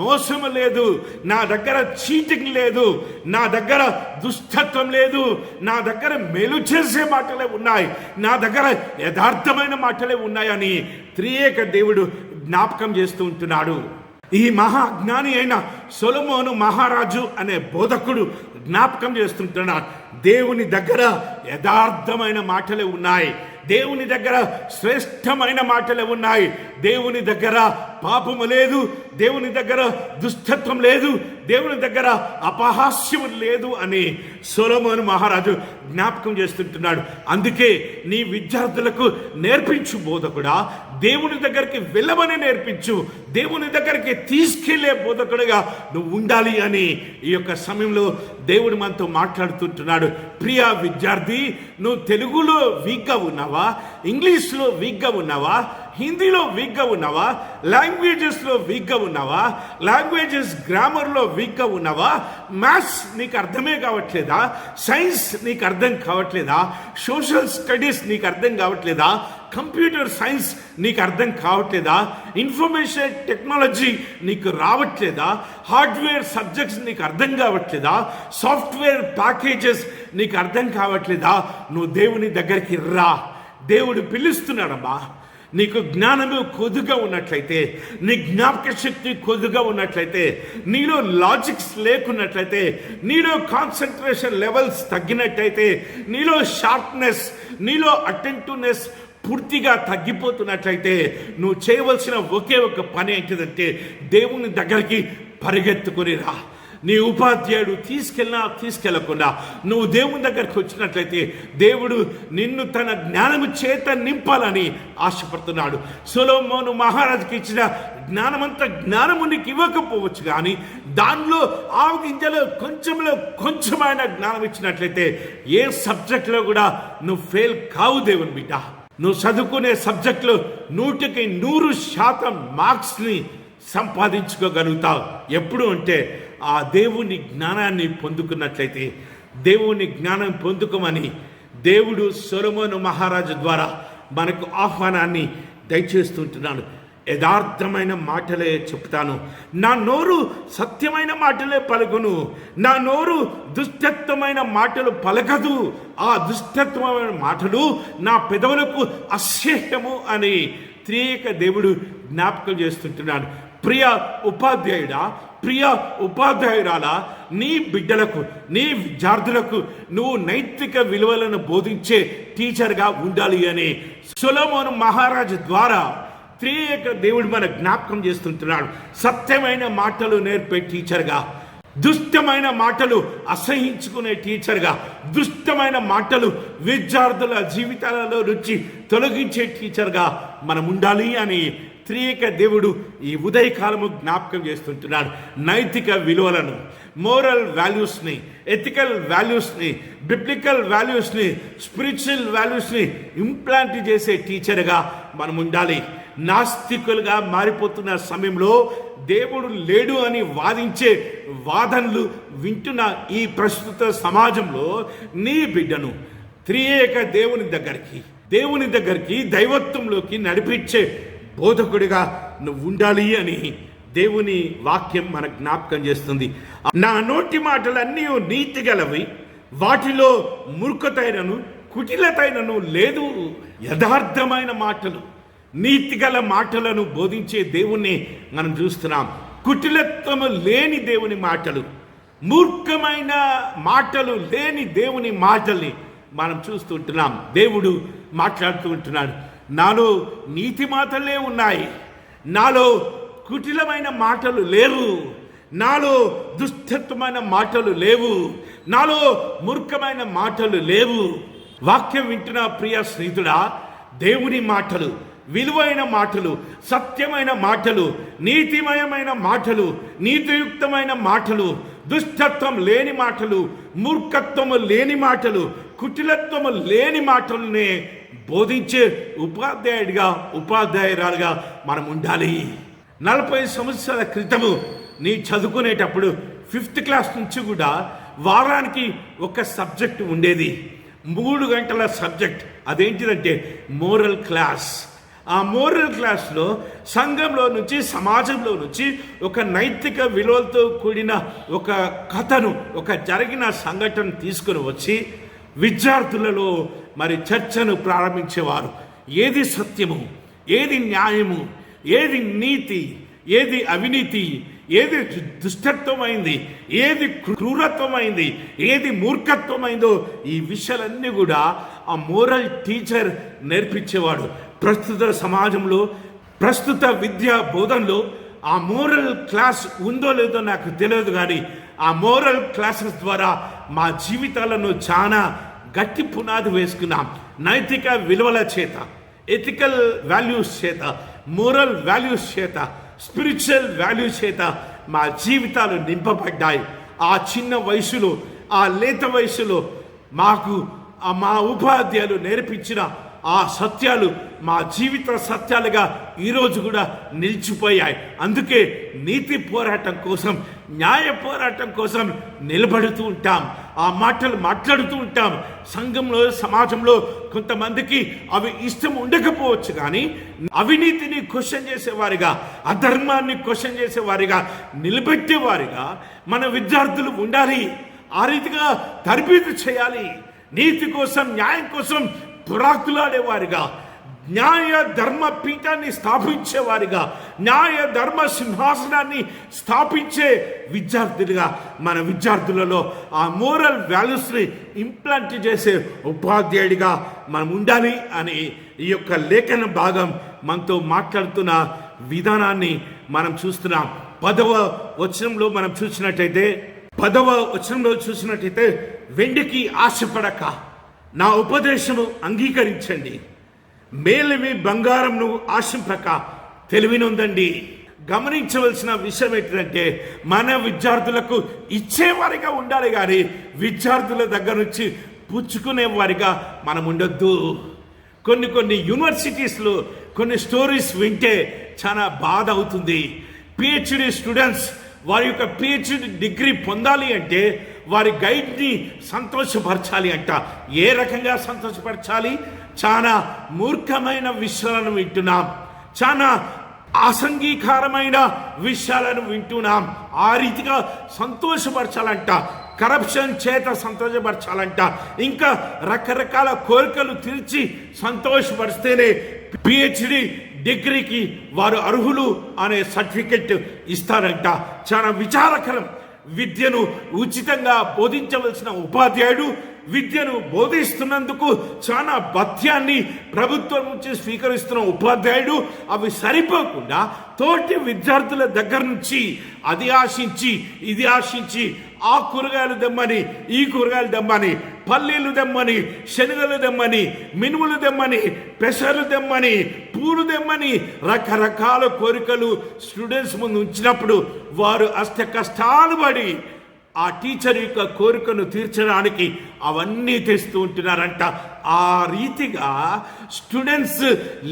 మోసము లేదు. నా దగ్గర చీటింగ్ లేదు. నా దగ్గర దుష్టత్వం లేదు. నా దగ్గర మేలు చేసే మాటలే ఉన్నాయి. నా దగ్గర యథార్థమైన మాటలే ఉన్నాయని త్రియేక దేవుడు జ్ఞాపకం చేస్తూ ఉంటున్నాడు. ఈ మహాజ్ఞాని అయిన సొలొమోను మహారాజు అనే బోధకుడు జ్ఞాపకం చేస్తుంటున్నాడు. దేవుని దగ్గర యథార్థమైన మాటలే ఉన్నాయి. దేవుని దగ్గర శ్రేష్టమైన మాటలే ఉన్నాయి. దేవుని దగ్గర పాపము లేదు. దేవుని దగ్గర దుష్టత్వం లేదు. దేవుని దగ్గర అపహాస్యం లేదు అని సొలొమోను మహారాజు జ్ఞాపకం చేస్తుంటున్నాడు. అందుకే నీ విద్యార్థులకు నేర్పించు బోధకుడా, దేవుని దగ్గరికి వెళ్ళమని నేర్పించు. దేవుని దగ్గరికి తీసుకెళ్లే బోధకుడుగా నువ్వు ఉండాలి అని ఈ యొక్క సమయంలో దేవుడు మనతో మాట్లాడుతుంటున్నాడు. ప్రియ విద్యార్థి, నువ్వు తెలుగులో వీక్గా ఉన్నావా? ఇంగ్లీష్లో వీక్గా ఉన్నావా? హిందీలో వీక్గా ఉన్నావా? లాంగ్వేజెస్లో వీక్గా ఉన్నావా? లాంగ్వేజెస్ గ్రామర్లో వీక్గా ఉన్నావా? మ్యాథ్స్ నీకు అర్థమే కావట్లేదా? సైన్స్ నీకు అర్థం కావట్లేదా? సోషల్ స్టడీస్ నీకు అర్థం కావట్లేదా? కంప్యూటర్ సైన్స్ నీకు అర్థం కావట్లేదా? ఇన్ఫర్మేషన్ టెక్నాలజీ నీకు రావట్లేదా? హార్డ్వేర్ సబ్జెక్ట్స్ నీకు అర్థం కావట్లేదా? సాఫ్ట్వేర్ ప్యాకేజెస్ నీకు అర్థం కావట్లేదా? నువ్వు దేవుని దగ్గరికి రా. దేవుడు పిలుస్తున్నాడమ్మా. నీకు జ్ఞానము కొద్దుగా ఉన్నట్లయితే, నీ జ్ఞాపక శక్తి కొద్దుగా ఉన్నట్లయితే, నీలో లాజిక్స్ లేకున్నట్లయితే, నీలో కాన్సన్ట్రేషన్ లెవెల్స్ తగ్గినట్లయితే, నీలో షార్ప్నెస్, నీలో అటెంటివ్నెస్ పూర్తిగా తగ్గిపోతున్నట్లయితే, నువ్వు చేయవలసిన ఒకే ఒక పని ఏంటిదంటే దేవుని దగ్గరికి పరిగెత్తుకొని రా. నీ ఉపాధ్యాయుడు తీసుకెళ్ళకుండా నువ్వు దేవుని దగ్గరికి వచ్చినట్లయితే దేవుడు నిన్ను తన జ్ఞానము చేత నింపాలని ఆశపడుతున్నాడు. సొలొమోను మహారాజుకి ఇచ్చిన జ్ఞానమంతా జ్ఞానము నీకు ఇవ్వకపోవచ్చు, కానీ దానిలో ఆవగింజలో కొంచెమైన జ్ఞానం ఇచ్చినట్లయితే ఏ సబ్జెక్ట్లో కూడా నువ్వు ఫెయిల్ కావు దేవుని బిడ్డ. నువ్వు చదువుకునే సబ్జెక్టులో 100% మార్క్స్ని సంపాదించుకోగలుగుతావు. ఎప్పుడు అంటే ఆ దేవుని జ్ఞానాన్ని పొందుకున్నట్లయితే. దేవుని జ్ఞానం పొందుకోమని దేవుడు సొలొమోను మహారాజు ద్వారా మనకు ఆహ్వానాన్ని దయచేస్తుంటున్నాడు. యథార్థమైన మాటలే చెప్తాను. నా నోరు సత్యమైన మాటలే పలుకును. నా నోరు దుష్టత్వమైన మాటలు పలకదు. ఆ దుష్టత్వమైన మాటలు నా పెదవులకు అసహ్యము అని త్రియేక దేవుడు జ్ఞాపకం చేస్తుంటున్నాడు. ప్రియ ఉపాధ్యాయుడా, ప్రియ ఉపాధ్యాయురాలా, నీ బిడ్డలకు, నీ విద్యార్థులకు నువ్వు నైతిక విలువలను బోధించే టీచర్గా ఉండాలి అని సొలొమోను మహారాజు ద్వారా త్రియేక దేవుడు మన జ్ఞాపకం చేస్తుంటున్నాడు. సత్యమైన మాటలు నేర్పే టీచర్గా, దుష్టమైన మాటలు అసహించుకునే టీచర్గా, దుష్టమైన మాటలు విద్యార్థుల జీవితాలలో నుంచి తొలగించే టీచర్గా మనం ఉండాలి అని త్రియేక దేవుడు ఈ ఉదయకాలము జ్ఞాపకం చేస్తుంటున్నాడు. నైతిక విలువలను, మోరల్ వాల్యూస్ని, ఎథికల్ వాల్యూస్ని, బిబ్లికల్ వాల్యూస్ని, స్పిరిచువల్ వాల్యూస్ని ఇంప్లాంట్ చేసే టీచర్గా మనం ఉండాలి. నాస్తికులుగా మారిపోతున్న సమయంలో దేవుడు లేడు అని వాదించే వాదనలు వింటున్న ఈ ప్రస్తుత సమాజంలో నీ బిడ్డను త్రియేక దేవుని దగ్గరికి దైవత్వంలోకి నడిపించే బోధకుడిగా నువ్వు ఉండాలి అని దేవుని వాక్యం మన జ్ఞాపకం చేస్తుంది. నా నోటి మాటలన్నీ నీతి గలవి, వాటిలో మూర్ఖతైనను కుటిలతైనను లేదు. యథార్థమైన మాటలు, నీతిగల మాటలను బోధించే దేవుణ్ణి మనం చూస్తున్నాం. కుటిలత్వము లేని దేవుని మాటలు, మూర్ఖమైన మాటలు లేని దేవుని మాటల్ని మనం చూస్తుంటున్నాం. దేవుడు మాట్లాడుతూ ఉంటున్నాడు, నాలో నీతి మాటలే ఉన్నాయి, నాలో కుటిలమైన మాటలు లేవు, నాలో దుష్టత్వమైన మాటలు లేవు, నాలో మూర్ఖమైన మాటలు లేవు. వాక్యం వింటున్న ప్రియ స్నేహితుడా, దేవుని మాటలు, విలువైన మాటలు, సత్యమైన మాటలు, నీతిమయమైన మాటలు, నీతియుక్తమైన మాటలు, దుష్టత్వం లేని మాటలు, మూర్ఖత్వము లేని మాటలు, కుటిలత్వము లేని మాటలనే బోధించే ఉపాధ్యాయురాలుగా మనం ఉండాలి. 40 సంవత్సరాల క్రితము నీ చదువుకునేటప్పుడు 5th క్లాస్ నుంచి కూడా వారానికి ఒక సబ్జెక్ట్ ఉండేది, 3 గంటల సబ్జెక్ట్. అదేంటిదంటే మోరల్ క్లాస్. ఆ మోరల్ క్లాస్లో సంఘంలో నుంచి, సమాజంలో నుంచి ఒక నైతిక విలువలతో కూడిన ఒక కథను, ఒక జరిగిన సంఘటన తీసుకుని వచ్చి విద్యార్థులలో మరి చర్చను ప్రారంభించేవారు. ఏది సత్యము, ఏది న్యాయము, ఏది నీతి, ఏది అవినీతి, ఏది దుష్టత్వమైంది, ఏది క్రూరత్వమైంది, ఏది మూర్ఖత్వమైందో ఈ విషయాలన్నీ కూడా ఆ మోరల్ టీచర్ నేర్పించేవాడు. ప్రస్తుత సమాజంలో, ప్రస్తుత విద్యా బోధనలో ఆ మోరల్ క్లాస్ ఉందో లేదో నాకు తెలియదు, కానీ ఆ మోరల్ క్లాసెస్ ద్వారా మా జీవితాలను చాలా గట్టి పునాది వేసుకున్నాం. నైతిక విలువల చేత, ఎథికల్ వాల్యూస్ చేత, మోరల్ వాల్యూస్ చేత, స్పిరిచువల్ వాల్యూస్ చేత మా జీవితాలు నింపబడ్డాయి. ఆ చిన్న వయసులో, ఆ లేత వయసులో మాకు మా ఉపాధ్యాయులు నేర్పించిన ఆ సత్యాలు మా జీవిత సత్యాలుగా ఈరోజు కూడా నిలిచిపోయాయి. అందుకే నీతి పోరాటం కోసం, న్యాయ పోరాటం కోసం నిలబడుతూ ఉంటాం. ఆ మాటలు మాట్లాడుతూ ఉంటాం. సంఘంలో, సమాజంలో కొంతమందికి అవి ఇష్టం ఉండకపోవచ్చు, కానీ అవినీతిని క్వశ్చన్ చేసేవారిగా, అధర్మాన్ని క్వశ్చన్ చేసేవారిగా, నిలబెట్టేవారిగా మన విద్యార్థులు ఉండాలి. ఆ రీతిగా తరబేదు చేయాలి. నీతి కోసం, న్యాయం కోసం పురాకులాడేవారిగా, న్యాయ ధర్మ పీఠాన్ని స్థాపించేవారిగా, న్యాయ ధర్మ సింహాసనాన్ని స్థాపించే విద్యార్థులుగా మన విద్యార్థులలో ఆ మోరల్ వాల్యూస్ని ఇంప్లాంట్ చేసే ఉపాధ్యాయుడిగా మనం ఉండాలి అని ఈ యొక్క లేఖన భాగం మనతో మాట్లాడుతున్న విధానాన్ని మనం చూస్తున్నాం. 10వ వచనంలో మనం చూసినట్టయితే వెండికి ఆశపడక నా ఉపదేశము అంగీకరించండి, మేలిమి బంగారంను ఆశింపక తెలివినొందండి. గమనించవలసిన విషయం ఏంటంటే, మన విద్యార్థులకు ఇచ్చేవారిగా ఉండాలి, కానీ విద్యార్థుల దగ్గర నుంచి పుచ్చుకునే వారిగా మనం ఉండొద్దు. కొన్ని యూనివర్సిటీస్లో కొన్ని స్టోరీస్ వింటే చాలా బాధ అవుతుంది. పిహెచ్డి స్టూడెంట్స్ వారి యొక్క పిహెచ్డి డిగ్రీ పొందాలి అంటే వారి గైడ్ని సంతోషపరచాలి అంట. ఏ రకంగా సంతోషపరచాలి? చాలా మూర్ఖమైన విషయాలను వింటున్నాం, చాలా అసంగీకారమైన విషయాలను వింటున్నాం. ఆ రీతిగా సంతోషపరచాలంట, కరప్షన్ చేత సంతోషపరచాలంట, ఇంకా రకరకాల కోరికలు తీర్చి సంతోషపరిస్తేనే పిహెచ్డి డిగ్రీకి వారు అర్హులు అనే సర్టిఫికెట్ ఇస్తారంట. చాలా విచారకరం. విద్యను ఉచితంగా బోధించవలసిన ఉపాధ్యాయుడు విద్యను బోధిస్తున్నందుకు చాలా భత్యాన్ని ప్రభుత్వం నుంచి స్వీకరిస్తున్న ఉపాధ్యాయుడు అవి సరిపోకుండా తోటి విద్యార్థుల దగ్గర నుంచి అది ఆశించి ఇది ఆశించి ఆ కూరగాయలు దెమ్మని ఈ కూరగాయలు దెమ్మని పల్లీలు దెమ్మని శనగలు దెమ్మని మినుములు దెమ్మని పెసలు దెమ్మని పూలు దెమ్మని రకరకాల కోరికలు స్టూడెంట్స్ ముందు ఉంచినప్పుడు వారు అష్ట కష్టాలు పడి ఆ టీచర్ యొక్క కోరికను తీర్చడానికి అవన్నీ తెస్తూ ఉంటున్నారంట. ఆ రీతిగా స్టూడెంట్స్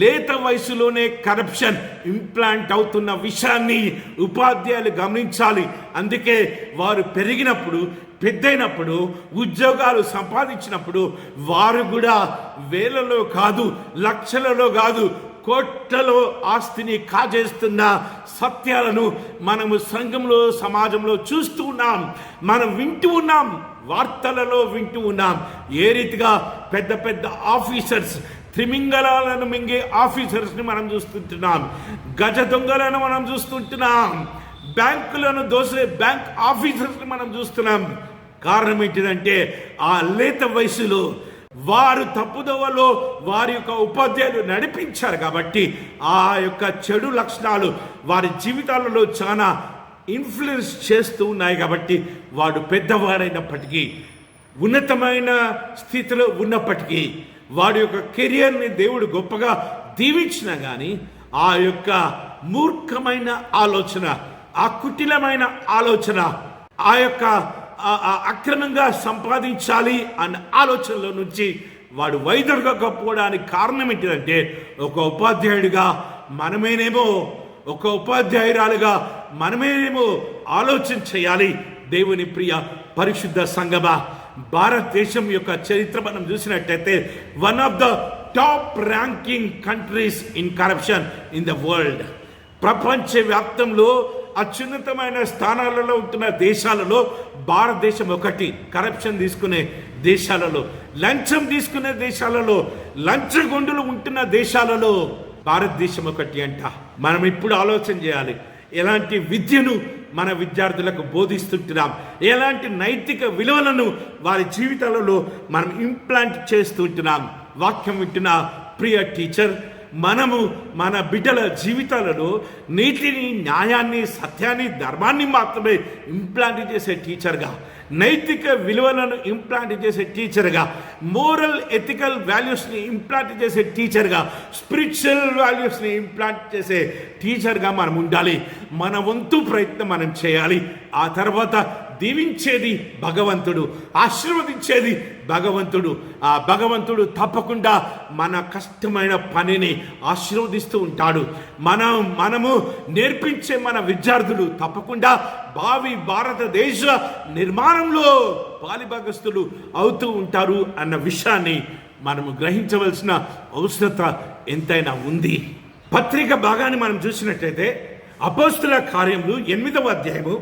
లేత వయసులోనే కరప్షన్ ఇంప్లాంట్ అవుతున్న విషయాన్ని ఉపాధ్యాయులు గమనించాలి. అందుకే వారు పెరిగినప్పుడు పెద్దయినప్పుడు ఉద్యోగాలు సంపాదించినప్పుడు వారు కూడా వేలలో కాదు లక్షలలో కాదు కోట్లలో ఆస్తిని కాజేస్తున్న సత్యాలను మనము సంఘంలో సమాజంలో చూస్తూ ఉన్నాం, మనం వింటూ ఉన్నాం, వార్తలలో వింటూ ఉన్నాం. ఏ రీతిగా పెద్ద పెద్ద ఆఫీసర్స్ త్రిమింగళాలను మింగే ఆఫీసర్స్ని మనం చూస్తుంటున్నాం, గజ దొంగలను మనం చూస్తుంటున్నాం, బ్యాంకులను దోసే బ్యాంక్ ఆఫీసర్స్ని మనం చూస్తున్నాం. కారణం ఏంటిదంటే ఆ లేత వయసులో వారు తప్పుదోవలో వారి యొక్క ఉపాధ్యాయులు నడిపించారు కాబట్టి ఆ యొక్క చెడు లక్షణాలు వారి జీవితాలలో చాలా ఇన్ఫ్లుయెన్స్ చేస్తూ ఉన్నాయి. కాబట్టి వాడు పెద్దవాడైనప్పటికీ ఉన్నతమైన స్థితిలో ఉన్నప్పటికీ వాడి యొక్క కెరియర్ని దేవుడు గొప్పగా దీవించినా కానీ ఆ యొక్క మూర్ఖమైన ఆలోచన, ఆ కుటిలమైన ఆలోచన, ఆ యొక్క అక్రమంగా సంపాదించాలి అన్న ఆలోచనలో నుంచి వాడు వైదొలగకపోవడానికి కారణం ఏంటంటే ఒక ఉపాధ్యాయుడిగా మనమేనేమో ఒక ఉపాధ్యాయురాలుగా మనమేనేమో ఆలోచన చేయాలి. దేవుని ప్రియ పరిశుద్ధ సంఘమా, భారతదేశం యొక్క చరిత్ర మనం చూసినట్టయితే one of the top ranking countries in corruption in the world. ప్రపంచవ్యాప్తంలో అత్యున్నతమైన స్థానాలలో ఉంటున్న దేశాలలో భారతదేశం ఒకటి. కరప్షన్ తీసుకునే దేశాలలో, లంచం తీసుకునే దేశాలలో, లంచగొండులు ఉంటున్న దేశాలలో భారతదేశం ఒకటి అంట. మనం ఇప్పుడు ఆలోచన చేయాలి, ఎలాంటి విద్యను మన విద్యార్థులకు బోధిస్తుంటున్నాం, ఎలాంటి నైతిక విలువలను వారి జీవితాలలో మనం ఇంప్లాంట్ చేస్తుంటున్నాం. వాక్యం వింటున్న ప్రియ టీచర్, మనము మన బిడ్డల జీవితాలలో నీతిని, న్యాయాన్ని, సత్యాన్ని, ధర్మాన్ని మాత్రమే ఇంప్లాంట్ చేసే టీచర్గా, నైతిక విలువలను ఇంప్లాంట్ చేసే టీచర్గా, మోరల్ ఎథికల్ వాల్యూస్ని ఇంప్లాంట్ చేసే టీచర్గా, స్పిరిచువల్ వాల్యూస్ని ఇంప్లాంట్ చేసే టీచర్గా మనం ఉండాలి. మన వంతు ప్రయత్నం మనం చేయాలి. ఆ తర్వాత దీవించేది భగవంతుడు, ఆశీర్వదించేది భగవంతుడు. ఆ భగవంతుడు తప్పకుండా మన కష్టమైన పనిని ఆశీర్వదిస్తూ ఉంటాడు. మనము నేర్పించే మన విద్యార్థులు తప్పకుండా భావి భారతదేశ నిర్మాణంలో పాలిభాగస్తులు అవుతూ ఉంటారు అన్న విషయాన్ని మనము గ్రహించవలసిన అవసరత ఎంతైనా ఉంది. పత్రిక భాగాన్ని మనం చూసినట్లయితే అపోస్తుల కార్యములు 8వ అధ్యాయము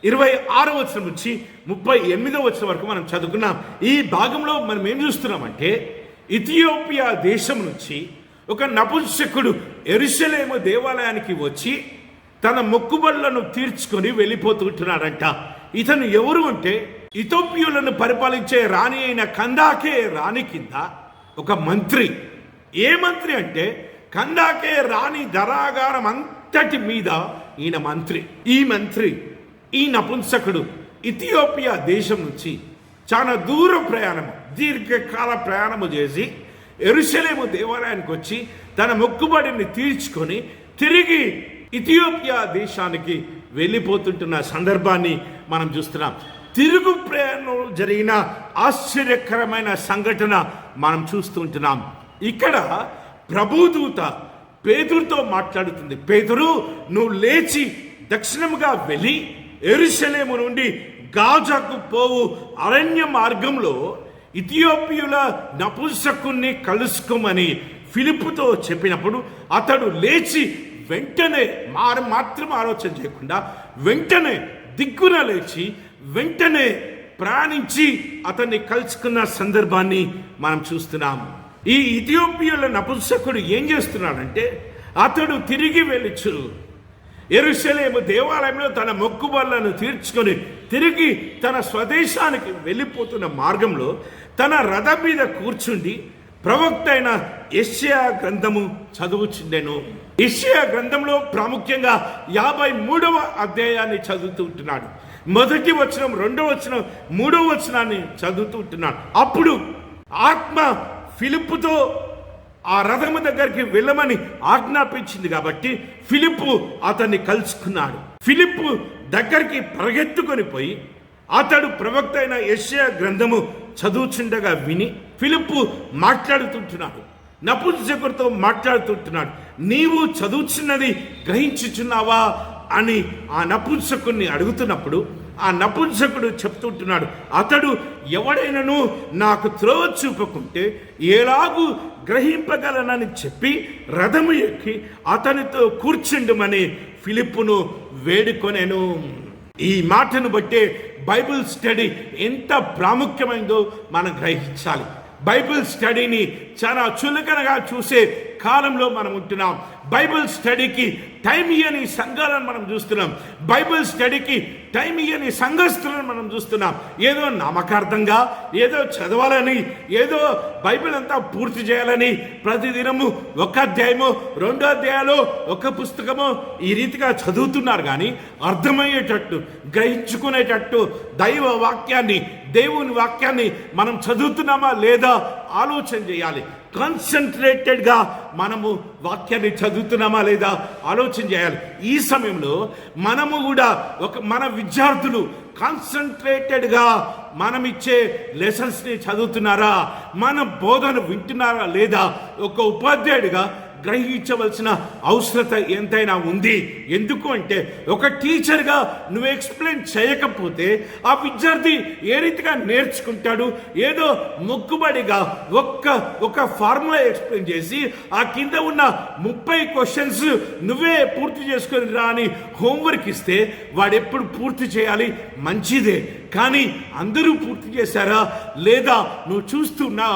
26వ వచనం నుంచి 38వ వచనం వరకు మనం చదువుకున్నాం. ఈ భాగంలో మనం ఏం చూస్తున్నామంటే ఇథియోపియా దేశం నుంచి ఒక నపుంసకుడు యెరూషలేము దేవాలయానికి వచ్చి తన మొక్కుబడులను తీర్చుకొని వెళ్ళిపోతుంటున్నాడంట. ఇతను ఎవరు అంటే ఇథియోపియాలను పరిపాలించే రాణి అయిన కందాకే రాణి కింద ఒక మంత్రి. ఏ మంత్రి అంటే కందాకే రాణి ధరాగారం అంతటి మీద ఈయన మంత్రి. ఈ నపుంసకుడు ఇథియోపియా దేశం నుంచి చాలా దూర ప్రయాణం, దీర్ఘకాల ప్రయాణము చేసి యెరూషలేము దేవాలయానికి వచ్చి తన మొక్కుబడిని తీర్చుకొని తిరిగి ఇథియోపియా దేశానికి వెళ్ళిపోతుంటున్న సందర్భాన్ని మనం చూస్తున్నాం. తిరుగు ప్రయాణం జరిగిన ఆశ్చర్యకరమైన సంఘటన మనం చూస్తుంటున్నాం. ఇక్కడ ప్రభుదూత పేతురుతో మాట్లాడుతుంది. పేతురు, నువ్వు లేచి దక్షిణముగా వెళ్ళి యెరూషలేము నుండి గాజాకు పోవు అరణ్య మార్గంలో ఇథియోపియుల నపుంసకుణ్ణి కలుసుకోమని ఫిలిప్పుతో చెప్పినప్పుడు అతడు లేచి వెంటనే మాత్రం ఆలోచన చేయకుండా వెంటనే దిగ్గున లేచి వెంటనే ప్రయాణించి అతన్ని కలుసుకున్న సందర్భాన్ని మనం చూస్తున్నాము. ఈ ఇథియోపియాల నపుంసకుడు ఏం చేస్తున్నాడంటే అతడు తిరిగి వెళ్ళుచు యెరూషలేము దేవాలయంలో తన మొక్కుబడులను తీర్చుకొని తిరిగి తన స్వదేశానికి వెళ్ళిపోతున్న మార్గంలో తన రథం మీద కూర్చుండి ప్రవక్త అయిన యెషయా గ్రంథము చదువుచుండెను. యెషయా గ్రంథంలో ప్రాముఖ్యంగా 53వ అధ్యాయాన్ని చదువుతూ ఉంటున్నాడు. మొదటి వచనం, 2వ వచనం, 3వ వచనాన్ని చదువుతూ ఉంటున్నాడు. అప్పుడు ఆత్మ ఫిలిప్పుతో ఆ రథము దగ్గరికి వెళ్ళమని ఆజ్ఞాపించింది కాబట్టి ఫిలిప్పు అతన్ని కలుసుకున్నాడు. ఫిలిప్పు దగ్గరికి పరిగెత్తుకొని పోయి అతడు ప్రవక్త అయిన యెషయా గ్రంథము చదువుచుండగా విని ఫిలిప్పు మాట్లాడుతుంటున్నాడు, నపుంసకుడితో మాట్లాడుతుంటున్నాడు. నీవు చదువుచున్నది గ్రహించుచున్నావా అని ఆ నపుంసకుడిని అడుగుతున్నప్పుడు ఆ నపుంసకుడు చెప్తుంటున్నాడు, అతడు ఎవడైనను నాకు త్రోవ చూపకుంటే ఎలాగూ గ్రహింపగలనని చెప్పి రథము ఎక్కి అతనితో కూర్చుండమని ఫిలిప్పును వేడుకొనెను. ఈ మాటను బట్టే బైబిల్ స్టడీ ఎంత ప్రాముఖ్యమైందో మనం గ్రహించాలి. బైబిల్ స్టడీని చాలా చులకనగా చూసే కాలంలో మనం ఉంటున్నాం. బైబిల్ స్టడీకి టైం ఇయ్యని సంఘాలను మనం చూస్తున్నాం. బైబిల్ స్టడీకి టైం ఇయ్యని సంఘస్థులను మనం చూస్తున్నాం. ఏదో నామకార్థంగా ఏదో చదవాలని, ఏదో బైబిల్ అంతా పూర్తి చేయాలని ప్రతిదినము ఒక అధ్యాయమో 2 అధ్యాయాలు ఒక పుస్తకమో ఈ రీతిగా చదువుతున్నారు. కానీ అర్థమయ్యేటట్టు, గ్రహించుకునేటట్టు దైవ వాక్యాన్ని, దేవుని వాక్యాన్ని మనం చదువుతున్నామా లేదా ఆలోచన చేయాలి. కాన్సన్ట్రేటెడ్గా మనము వాక్యాన్ని చదువుతున్నామా లేదా ఆలోచన చేయాలి. ఈ సమయంలో మనము కూడా మన విద్యార్థులు కాన్సన్ట్రేటెడ్గా మనం ఇచ్చే లెసన్స్ని చదువుతున్నారా, మన బోధన వింటున్నారా లేదా ఒక ఉపాధ్యాయుడిగా గ్రహించవలసిన అవసరత ఎంతైనా ఉంది. ఎందుకు అంటే ఒక టీచర్గా నువ్వు ఎక్స్ప్లెయిన్ చేయకపోతే ఆ విద్యార్థి ఏ రీతిగా నేర్చుకుంటాడు? ఏదో మొక్కుబడిగా ఒక ఫార్ములా ఎక్స్ప్లెయిన్ చేసి ఆ కింద ఉన్న 30 క్వశ్చన్స్ నువ్వే పూర్తి చేసుకొని రా అని హోంవర్క్ ఇస్తే వాడు ఎప్పుడు పూర్తి చేయాలి? మంచిదే, కానీ అందరూ పూర్తి చేశారా లేదా నువ్వు చూస్తున్నా?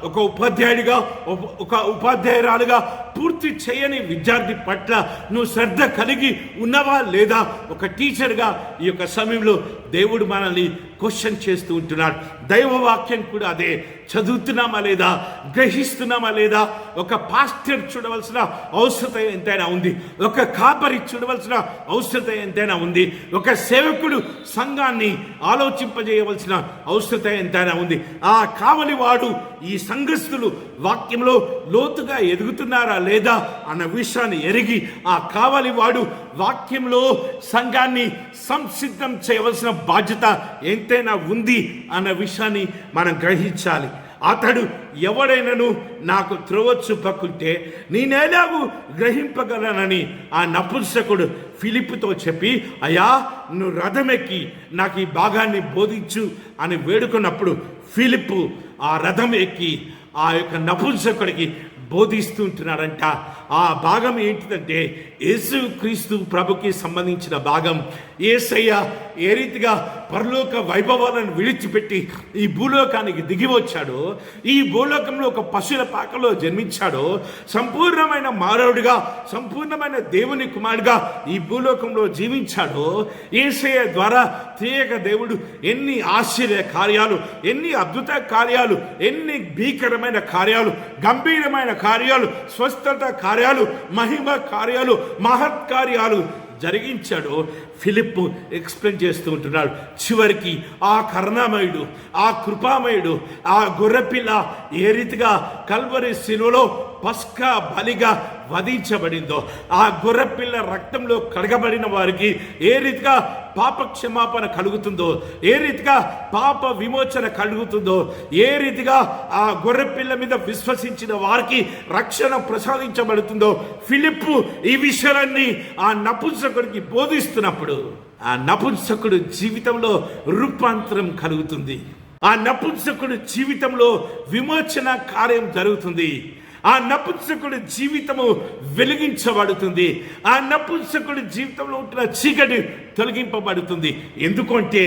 ఒక ఉపాధ్యాయుడిగా, ఒక ఉపాధ్యాయురాలుగా పూర్తి చేయని విద్యార్థి పట్ల నువ్వు శ్రద్ధ కలిగి ఉన్నవా లేదా? ఒక టీచర్గా ఈ యొక్క సమయంలో దేవుడు మనల్ని క్వశ్చన్ చేస్తూ ఉంటున్నాడు. దైవవాక్యం కూడా అదే. చదువుతున్నామా లేదా, గ్రహిస్తున్నామా లేదా? ఒక పాస్టర్ చూడవలసిన అవసరత ఎంతైనా ఉంది. ఒక కాపరి చూడవలసిన అవసరత ఎంతైనా ఉంది. ఒక సేవకుడు సంఘాన్ని ఆలోచింపజేయవలసిన అవసరత ఎంతైనా ఉంది. ఆ కావలి వాడు, ఈ సంఘస్థులు వాక్యంలో లోతుగా ఎదుగుతున్నారా లేదా అన్న విషయాన్ని ఎరిగి ఆ కావలి వాడు వాక్యంలో సంఘాన్ని సంసిద్ధం చేయవలసిన బాధ్యత ఎంతైనా ఉంది అన్న విషయాన్ని మనం గ్రహించాలి. అతడు ఎవడైనాను నాకు త్రోవ చూపకుంటే నేనెలాగూ గ్రహింపగలనని ఆ నపుంసకుడు ఫిలిప్పుతో చెప్పి, అయ్యా నువ్వు రథమెక్కి నాకు ఈ భాగాన్ని బోధించు అని వేడుకున్నప్పుడు ఫిలిప్పు ఆ రథం ఎక్కి ఆ యొక్క నపుంసకుడికి బోధిస్తూ ఉంటున్నాడంట. ఆ భాగం ఏంటిదంటే యేసు క్రీస్తు ప్రభుకి సంబంధించిన భాగం. యేసయ్య ఏ రీతిగా పరలోక వైభవాలను విడిచిపెట్టి ఈ భూలోకానికి దిగి వచ్చాడో, ఈ భూలోకంలో ఒక పశువుల పాకలో జన్మించాడో, సంపూర్ణమైన మానవుడిగా, సంపూర్ణమైన దేవుని కుమారుడిగా ఈ భూలోకంలో జీవించాడో, యేసయ్య ద్వారా త్రియేక దేవుడు ఎన్ని ఆశ్చర్య కార్యాలు, ఎన్ని అద్భుత కార్యాలు, ఎన్ని భీకరమైన కార్యాలు, గంభీరమైన కార్యాలు, స్వస్థత కార్యాలు, మహిమ కార్యాలు, మహత్కార్యాలు జరిగించాడు. ఫిలిప్పు ఎక్స్ప్లెయిన్ చేస్తూ ఉంటున్నాడు. చివరికి ఆ కరుణామయుడు, ఆ కృపామయుడు, ఆ గొర్రెపిల్ల ఏ రీతిగా కల్వరి శిలువలో పస్కా బలిగా వధించబడిందో, ఆ గొర్రెపిల్ల రక్తంలో కడగబడిన వారికి ఏ రీతిగా పాప క్షమాపణ కలుగుతుందో, ఏ రీతిగా పాప విమోచన కలుగుతుందో, ఏ రీతిగా ఆ గొర్రెపిల్ల మీద విశ్వసించిన వారికి రక్షణ ప్రసాదించబడుతుందో, ఫిలిప్పు ఈ విషయాలన్నీ ఆ నపుంసకుడికి బోధిస్తున్నప్పుడు ఆ నపుంసకుడు జీవితంలో రూపాంతరం కలుగుతుంది. ఆ నపుంసకుడు జీవితంలో విమోచన కార్యం జరుగుతుంది. ఆ నపుంసకుడి జీవితము వెలిగించబడుతుంది. ఆ నపుంసకుడి జీవితంలో ఉంటున్న చీకటి తొలగింపబడుతుంది. ఎందుకంటే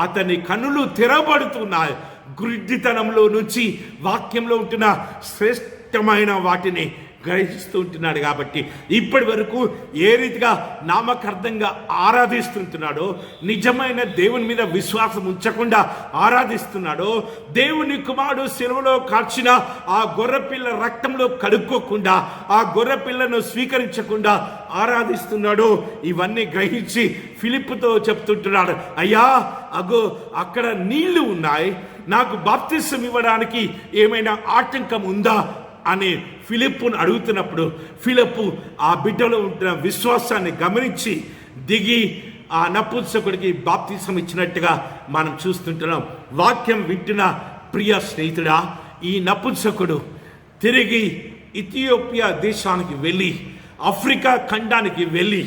అతని కన్నులు తెరవబడుతున్నాయి. గుడ్డితనంలో నుంచి వాక్యంలో ఉంటున్న శ్రేష్టమైన వాటిని గ్రహిస్తూ ఉంటున్నాడు. కాబట్టి ఇప్పటి వరకు ఏ రీతిగా నామకార్థంగా ఆరాధిస్తుంటున్నాడో, నిజమైన దేవుని మీద విశ్వాసం ఉంచకుండా ఆరాధిస్తున్నాడో, దేవుని కుమారుడు శిలువలో కార్చిన ఆ గొర్రెపిల్ల రక్తంలో కడుక్కోకుండా, ఆ గొర్రెపిల్లను స్వీకరించకుండా ఆరాధిస్తున్నాడో, ఇవన్నీ గ్రహించి ఫిలిప్పుతో చెప్తుంటున్నాడు, అయ్యా అగో అక్కడ నీళ్లు ఉన్నాయి, నాకు బాప్తిసం ఇవ్వడానికి ఏమైనా ఆటంకం ఉందా అని ఫిలిప్పును అడుగుతున్నప్పుడు, ఫిలిప్పు ఆ బిడ్డలో ఉంటున్న విశ్వాసాన్ని గమనించి దిగి ఆ నపుంసకుడికి బాప్తిసం ఇచ్చినట్టుగా మనం చూస్తుంటున్నాం. వాక్యం వింటున్న ప్రియ స్నేహితుడా, ఈ నపుంసకుడు తిరిగి ఇథియోపియా దేశానికి వెళ్ళి, ఆఫ్రికా ఖండానికి వెళ్ళి,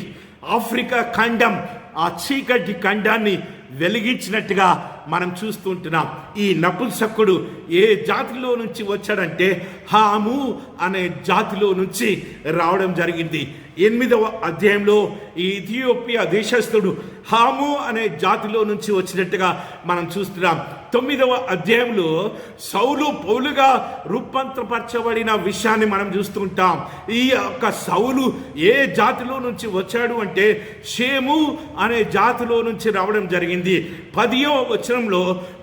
ఆఫ్రికా ఖండం ఆ చీకటి ఖండాన్ని వెలిగించినట్టుగా మనం చూస్తూ ఉంటున్నాం. ఈ నపుంసకుడు ఏ జాతిలో నుంచి వచ్చాడంటే హాము అనే జాతిలో నుంచి రావడం జరిగింది. 8వ అధ్యాయంలో ఈ ఇథియోపియా దేశస్థుడు హాము అనే జాతిలో నుంచి వచ్చినట్టుగా మనం చూస్తున్నాం. 9వ అధ్యాయంలో సౌలు పౌలుగా రూపాంతరపరచబడిన విషయాన్ని మనం చూస్తూ ఉంటాం. ఈ యొక్క సౌలు ఏ జాతిలో నుంచి వచ్చాడు అంటే షేము అనే జాతిలో నుంచి రావడం జరిగింది. 10వ వచనంలో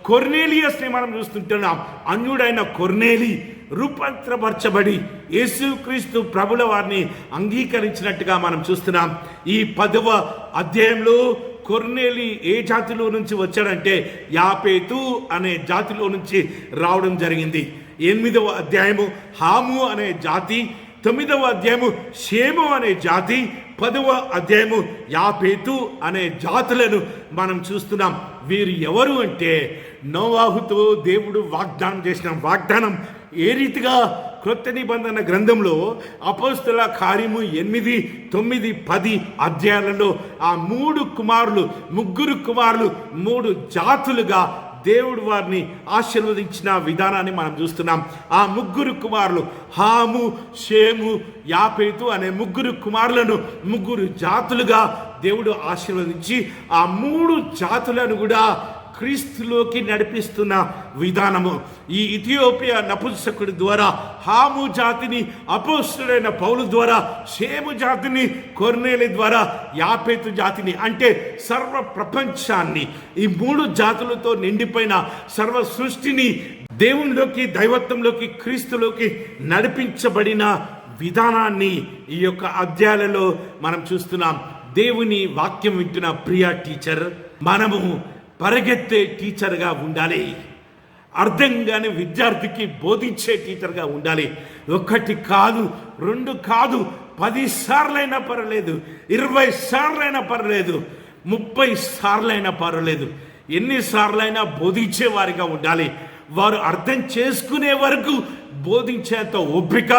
కొర్నేలియస్ని మనం చూస్తుంటున్నాం. అన్యుడైన కొర్నేలి రూపాంతరపరచబడి యేసుక్రీస్తు ప్రభుల వారిని అంగీకరించినట్టుగా మనం చూస్తున్నాం. ఈ 10వ అధ్యాయంలో కొర్నేలి ఏ జాతిలో నుంచి వచ్చాడంటే యాపేతు అనే జాతిలో నుంచి రావడం జరిగింది. 8వ అధ్యాయము హాము అనే జాతి, 9వ అధ్యాయము షేము అనే జాతి, 10వ అధ్యాయము యాపేతు అనే జాతులను మనం చూస్తున్నాం. వీరు ఎవరు అంటే నోవాహుతో దేవుడు వాగ్దానం చేసిన వాగ్దానం ఏ రీతిగా క్రొత్త నిబంధన గ్రంథంలో అపోస్తల కార్యము 8, 9, 10 అధ్యాయాలలో ఆ ముగ్గురు కుమారులు 3 జాతులుగా దేవుడు వారిని ఆశీర్వదించిన విధానాన్ని మనం చూస్తున్నాం. ఆ 3 కుమారులు హాము, షేము, యాపేతు అనే 3 కుమారులను 3 జాతులుగా దేవుడు ఆశీర్వదించి ఆ 3 జాతులను కూడా క్రీస్తులోకి నడిపిస్తున్న విధానము. ఈ ఇథియోపియా నపుంసకుడి ద్వారా హాము జాతిని అపోస్తలుడైన పౌలు ద్వారా, షేము జాతిని కొర్నేలి ద్వారా, యాపేతు జాతిని అంటే సర్వ ప్రపంచాన్ని ఈ 3 జాతులతో నిండిపోయిన సర్వ సృష్టిని దేవునిలోకి, దైవత్వంలోకి, క్రీస్తులోకి నడిపించబడిన విధానాన్ని ఈ యొక్క అధ్యాయాలలో మనం చూస్తున్నాం. దేవుని వాక్యం వింటున్న ప్రియ టీచర్, మనము పరిగెత్తే టీచర్గా ఉండాలి. అర్థం కాని విద్యార్థికి బోధించే టీచర్గా ఉండాలి. 1 కాదు, 2 కాదు, 10 సార్లైనా పర్వాలేదు, 20 సార్లైనా పర్వాలేదు, 30 సార్లైనా పర్వాలేదు, ఎన్నిసార్లైనా బోధించే వారిగా ఉండాలి. వారు అర్థం చేసుకునే వరకు బోధించేంత ఓపిక,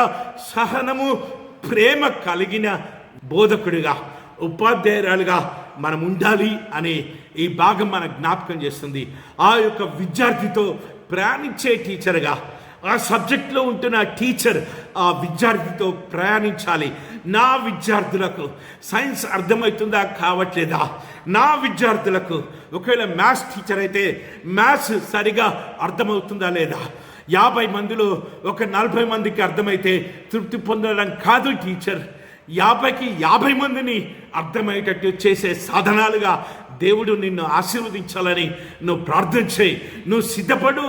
సహనము, ప్రేమ కలిగిన బోధకుడిగా, ఉపాధ్యాయురాలుగా మనం ఉండాలి అని ఈ భాగం మన జ్ఞాపకం చేస్తుంది. ఆ యొక్క విద్యార్థితో ప్రయాణించే టీచర్గా, ఆ సబ్జెక్ట్లో ఉంటున్న టీచర్ ఆ విద్యార్థితో ప్రయాణించాలి. నా విద్యార్థులకు సైన్స్ అర్థమవుతుందా కావట్లేదా, నా విద్యార్థులకు ఒకవేళ మ్యాథ్స్ టీచర్ అయితే మ్యాథ్స్ సరిగా అర్థమవుతుందా లేదా, 50 మందిలో ఒక 40 మందికి అర్థమైతే తృప్తి పొందడం కాదు టీచర్, 50కి 50 మందిని అర్థమయ్యేటట్టు చేసే సాధనాలుగా దేవుడు నిన్ను ఆశీర్వదించాలని నువ్వు ప్రార్థన చేయి. నువ్వు సిద్ధపడు.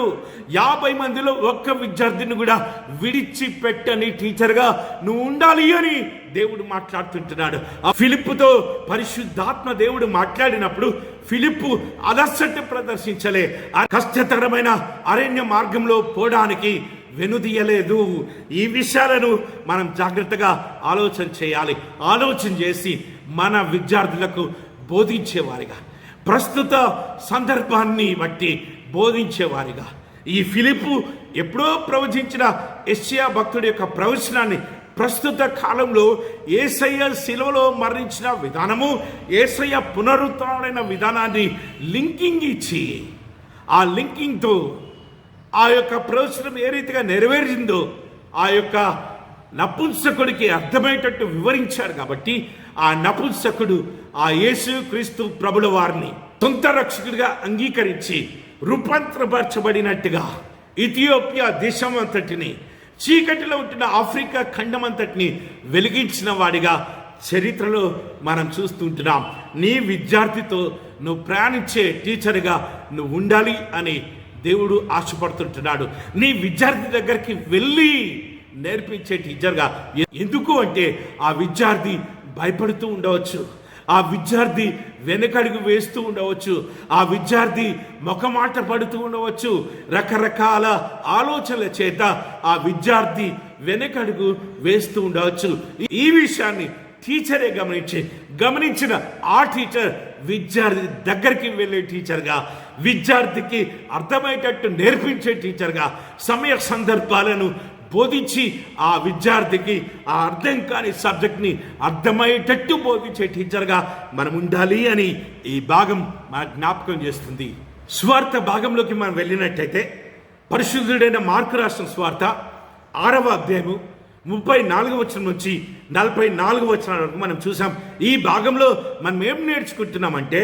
50 మందిలో ఒక్క విద్యార్థిని కూడా విడిచిపెట్టని టీచర్గా నువ్వు ఉండాలి అని దేవుడు మాట్లాడుతుంటున్నాడు. ఆ ఫిలిప్పుతో పరిశుద్ధాత్మ దేవుడు మాట్లాడినప్పుడు ఫిలిప్పు అలసట ప్రదర్శించలే. ఆ కష్టతరమైన అరణ్య మార్గంలో పోవడానికి వెనుదీయలేదు. ఈ విషయాలను మనం జాగ్రత్తగా ఆలోచన చేయాలి. ఆలోచన చేసి మన విద్యార్థులకు బోధించేవారిగా, ప్రస్తుత సందర్భాన్ని బట్టి బోధించేవారిగా, ఈ ఫిలిప్పు ఎప్పుడో ప్రవచించిన యెషయా భక్తుడి యొక్క ప్రవచనాన్ని ప్రస్తుత కాలంలో యేసయ్య శిలువలో మరణించిన విధానము, యేసయ్య పునరుత్థానమైన విధానాన్ని లింకింగ్ ఇచ్చి, ఆ లింకింగ్తో ఆ యొక్క ప్రవచనం ఏ రీతిగా నెరవేరిందో ఆ యొక్క నపుంసకుడికి అర్థమయ్యేటట్టు వివరించాడు. కాబట్టి ఆ నపుంసకుడు ఆ యేసు క్రీస్తు ప్రభుల వారిని సొంత రక్షకుడిగా అంగీకరించి రూపాంతరపరచబడినట్టుగా ఇథియోపియా దేశం అంతటిని, చీకటిలో ఉంటున్న ఆఫ్రికా ఖండమంతటిని వెలిగించిన వాడిగా చరిత్రలో మనం చూస్తుంటున్నాం. నీ విద్యార్థితో నువ్వు ప్రయాణించే టీచర్గా నువ్వు ఉండాలి అని దేవుడు ఆశపడుతుంటున్నాడు. నీ విద్యార్థి దగ్గరికి వెళ్ళి నేర్పించే టీచర్గా. ఎందుకు అంటే ఆ విద్యార్థి భయపడుతూ ఉండవచ్చు, ఆ విద్యార్థి వెనకడుగు వేస్తూ ఉండవచ్చు, ఆ విద్యార్థి మొఖమాట పడుతూ ఉండవచ్చు, రకరకాల ఆలోచనల చేత ఆ విద్యార్థి వెనకడుగు వేస్తూ ఉండవచ్చు. ఈ విషయాన్ని టీచరే గమనించిన ఆ టీచర్ విద్యార్థి దగ్గరికి వెళ్ళే టీచర్గా, విద్యార్థికి అర్థమయ్యేటట్టు నేర్పించే టీచర్గా, సమయ సందర్భాలను బోధించి ఆ విద్యార్థికి ఆ అర్థం కాని సబ్జెక్ట్ని అర్థమయ్యేటట్టు బోధించే టీచర్గా మనం ఉండాలి అని ఈ భాగం మన జ్ఞాపకం చేస్తుంది. స్వార్థ భాగంలోకి మనం వెళ్ళినట్టయితే పరిశుద్ధుడైన మార్కు రాసిన స్వార్థ 6వ అధ్యాయము 34వ వచనం నుంచి 44వ వచనం వరకు మనం చూసాం. ఈ భాగంలో మనం ఏం నేర్చుకుంటున్నామంటే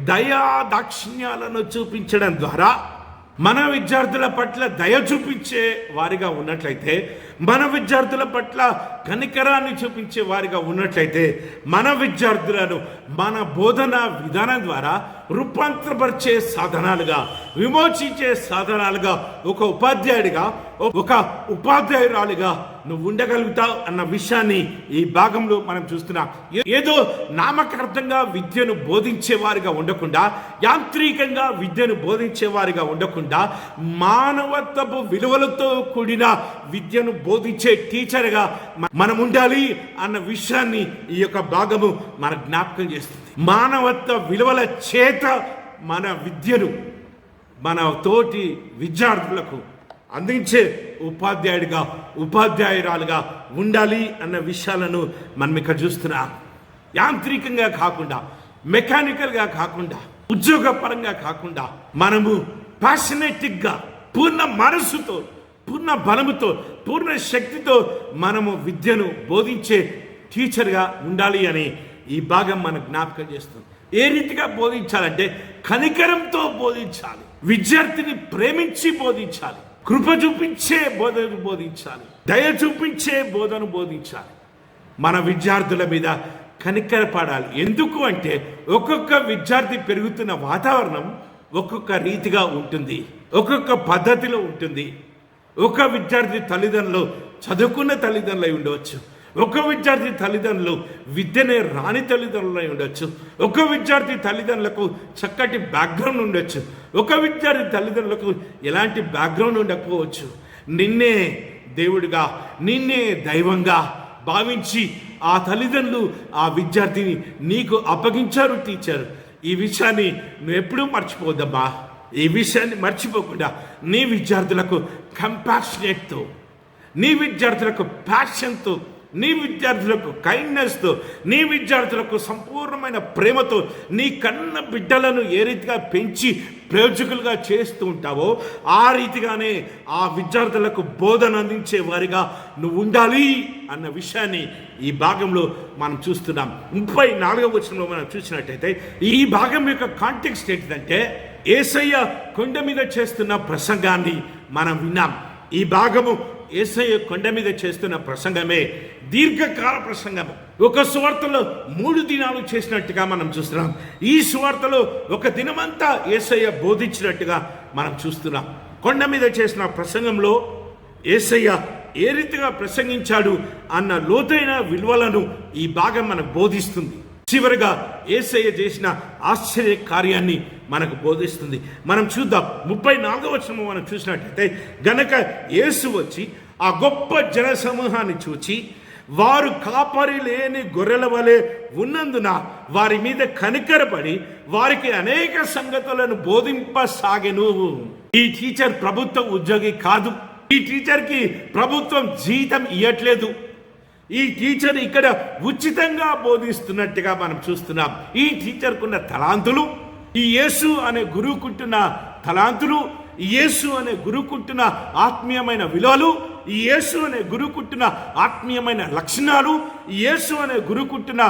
దయా దాక్షిణ్యాలను చూపించడం ద్వారా మన విద్యార్థుల పట్ల దయ చూపించే వారిగా ఉన్నట్లయితే, మన విద్యార్థుల పట్ల కనికరాన్ని చూపించే వారిగా ఉన్నట్లయితే, మన విద్యార్థులను మన బోధన విధానం ద్వారా రూపాంతరపరిచే సాధనాలుగా, విమోచించే సాధనాలుగా, ఒక ఉపాధ్యాయుడిగా, ఒక ఉపాధ్యాయురాలిగా నువ్వు ఉండగలుగుతావు అన్న విషయాన్ని ఈ భాగంలో మనం చూస్తున్నాం. ఏదో నామకార్థంగా విద్యను బోధించేవారిగా ఉండకుండా, యాంత్రికంగా విద్యను బోధించేవారిగా ఉండకుండా, మానవత్వపు విలువలతో కూడిన విద్యను బోధించే టీచర్గా మనం ఉండాలి అన్న విషయాన్ని ఈ యొక్క భాగము మన జ్ఞాపకం చేస్తుంది. మానవత్వ విలువల చేత మన విద్యను మన తోటి విద్యార్థులకు అందించే ఉపాధ్యాయుడిగా, ఉపాధ్యాయురాలుగా ఉండాలి అన్న విషయాలను మనం ఇక్కడ చూస్తున్నాం. యాంత్రికంగా కాకుండా, మెకానికల్గా కాకుండా, ఉద్యోగపరంగా కాకుండా, మనము ప్యాషనెటిక్గా పూర్ణ మనస్సుతో, పూర్ణ బలముతో, పూర్ణ శక్తితో మనము విద్యను బోధించే టీచర్గా ఉండాలి అని ఈ భాగం మన జ్ఞాపకం చేస్తుంది. ఏ రీతిగా బోధించాలంటే కనికరంతో బోధించాలి, విద్యార్థిని ప్రేమించి బోధించాలి, కృప చూపించే బోధను బోధించాలి, దయ చూపించే బోధను బోధించాలి. మన విద్యార్థుల మీద కనికరపడాలి. ఎందుకు అంటే ఒక్కొక్క విద్యార్థి పెరుగుతున్న వాతావరణం ఒక్కొక్క రీతిగా ఉంటుంది, ఒక్కొక్క పద్ధతిలో ఉంటుంది. ఒక విద్యార్థి తల్లిదండ్రులు చదువుకున్న తల్లిదండ్రులు అయి ఉండవచ్చు, ఒక విద్యార్థి తల్లిదండ్రులు విద్యనే రాని తల్లిదండ్రులు అయి ఉండొచ్చు, ఒక విద్యార్థి తల్లిదండ్రులకు చక్కటి బ్యాక్గ్రౌండ్ ఉండొచ్చు, ఒక విద్యార్థి తల్లిదండ్రులకు ఎలాంటి బ్యాక్గ్రౌండ్ ఉండకపోవచ్చు. నిన్నే దేవుడిగా, నిన్నే దైవంగా భావించి ఆ తల్లిదండ్రులు ఆ విద్యార్థిని నీకు అప్పగించారు టీచర్. ఈ విషయాన్ని నువ్వు ఎప్పుడూ మర్చిపోదమ్మా. ఈ విషయాన్ని మర్చిపోకుండా నీ విద్యార్థులకు కంపాషనేట్తో, నీ విద్యార్థులకు ప్యాషన్తో, నీ విద్యార్థులకు కైండ్నెస్తో, నీ విద్యార్థులకు సంపూర్ణమైన ప్రేమతో నీ కన్న బిడ్డలను ఏ రీతిగా పెంచి ప్రయోజకులుగా చేస్తూ ఉంటావో ఆ రీతిగానే ఆ విద్యార్థులకు బోధన అందించే వారిగా నువ్వు ఉండాలి అన్న విషయాన్ని ఈ భాగంలో మనం చూస్తున్నాం. 34వ వచనంలో మనం చూసినట్టయితే ఈ భాగం యొక్క కాంటెక్స్ట్ ఏంటిదంటే యేసయ్య కొండ మీద చేస్తున్న ప్రసంగాన్ని మనం విన్నాం. ఈ భాగము యేసయ్య కొండ మీద చేస్తున్న ప్రసంగమే దీర్ఘకాల ప్రసంగము. ఒక సువార్తలో 3 దినాలు చేసినట్టుగా మనం చూస్తున్నాం. ఈ సువార్తలో ఒక దినమంతా యేసయ్య బోధించినట్టుగా మనం చూస్తున్నాం. కొండ మీద చేసిన ప్రసంగంలో యేసయ్య ఏ రీతిగా ప్రసంగించాడు అన్న లోతైన విలువలను ఈ భాగం మనకు బోధిస్తుంది. చివరిగా యేసయ్య చేసిన ఆశ్చర్య కార్యాన్ని మనకు బోధిస్తుంది. మనం చూద్దాం. 34వ వచనం మనం చూసినట్లయితే గనక యేసు వచ్చి ఆ గొప్ప జన సమూహాన్ని చూచి వారు కాపరి లేని గొర్రెల వలె ఉన్నందున వారి మీద కనికరపడి వారికి అనేక సంగతులను బోధింపసాగెను. ఈ టీచర్ ప్రభుత్వ ఉద్యోగి కాదు. ఈ టీచర్కి ప్రభుత్వం జీతం ఇవ్వట్లేదు. ఈ టీచర్ ఇక్కడ ఉచితంగా బోధిస్తున్నట్టుగా మనం చూస్తున్నాం. ఈ టీచర్కున్న తలాంతులు, ఈ యేసు అనే గురువుకుంటున్న తలాంతులు, యేసు అనే గురువుకుంటున్న ఆత్మీయమైన విలువలు ఈ యేసు అనే గురుకుట్టిన ఆత్మీయమైన లక్షణాలు, ఈ యేసు అనే గురుకుట్టిన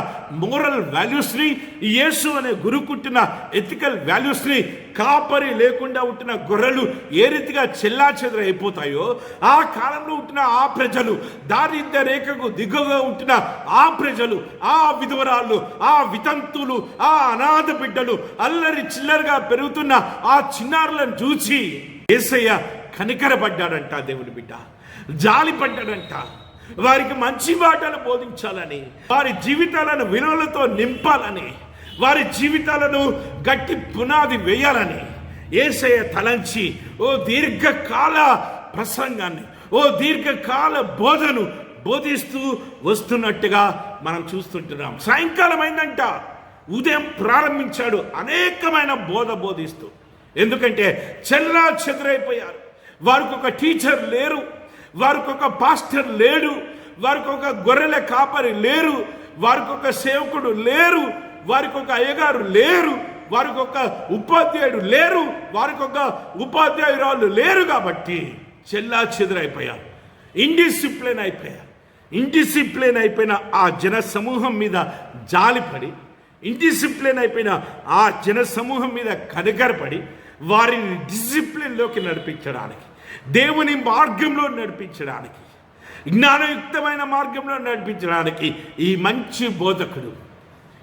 మోరల్ వాల్యూస్ని, ఈ యేసు అనే గురుకుట్టిన ఎథికల్ వాల్యూస్ని కాపరి లేకుండా ఉంటున్న గొర్రెలు ఏ రీతిగా చెల్లాచెదరైపోతాయో, ఆ కాలంలో ఉంటున్న ఆ ప్రజలు, దారిద్ర్య రేఖకు దిగువగా ఉంటున్న ఆ ప్రజలు, ఆ విధవరాళ్ళు, ఆ వితంతులు, ఆ అనాథ బిడ్డలు, అల్లరి చిల్లరగా పెరుగుతున్న ఆ చిన్నారులను చూసి యేసయ్య కనికరపడ్డాడంట. దేవుని బిడ్డ జాలి పడ్డాడంట. వారికి మంచి మాటలు బోధించాలని, వారి జీవితాలను విలువలతో నింపాలని, వారి జీవితాలను గట్టి పునాది వేయాలని యేసయ్య తలంచి ఓ దీర్ఘకాల ప్రసంగాన్ని, ఓ దీర్ఘకాల బోధను బోధిస్తూ వస్తున్నట్టుగా మనం చూస్తుంటున్నాం. సాయంకాలం అయిందంట, ఉదయం ప్రారంభించాడు అనేకమైన బోధిస్తూ. ఎందుకంటే చెల్లా చెదరైపోయారు. వారికి ఒక టీచర్ లేరు, వారికి ఒక పాస్టర్ లేడు, వారికి ఒక గొర్రెల కాపరి లేరు, వారికి ఒక సేవకుడు లేరు, వారికి ఒక అయ్యగారు లేరు, వారికి ఒక ఉపాధ్యాయుడు లేరు, వారికి ఒక ఉపాధ్యాయురాలు లేరు. కాబట్టి చెల్లా చెదరైపోయారు, ఇండిసిప్లిన్ అయిపోయారు. ఇండిసిప్లిన్ అయిపోయిన ఆ జన సమూహం మీద జాలిపడి, ఇండిసిప్లిన్ అయిపోయిన ఆ జన సమూహం మీద కనికరపడి వారిని డిసిప్లిన్లోకి నడిపించడానికి, దేవుని మార్గంలో నడిపించడానికి, జ్ఞానయుక్తమైన మార్గంలో నడిపించడానికి ఈ మంచి బోధకుడు,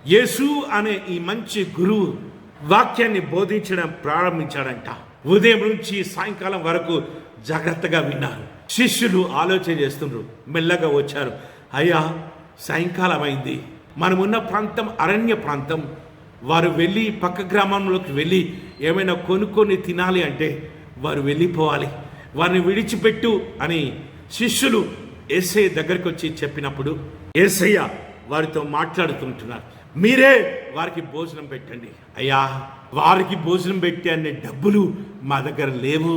యేసు అనే ఈ మంచి గురువు వాక్యాన్ని బోధించడం ప్రారంభించాడంట. ఉదయం నుంచి సాయంకాలం వరకు జాగ్రత్తగా విన్నారు. శిష్యులు ఆలోచన చేస్తున్నారు. మెల్లగా వచ్చారు. అయ్యా, సాయంకాలం అయింది, మనమున్న ప్రాంతం అరణ్య ప్రాంతం. వారు వెళ్ళి పక్క గ్రామంలోకి వెళ్ళి ఏమైనా కొనుక్కొని తినాలి అంటే వారు వెళ్ళిపోవాలి, వారిని విడిచిపెట్టు అని శిష్యులు యేసయ్య దగ్గరికి వచ్చి చెప్పినప్పుడు యేసయ్య వారితో మాట్లాడుతుంటున్నారు. మీరే వారికి భోజనం పెట్టండి. అయ్యా, వారికి భోజనం పెట్టే అనే డబ్బులు మా దగ్గర లేవు,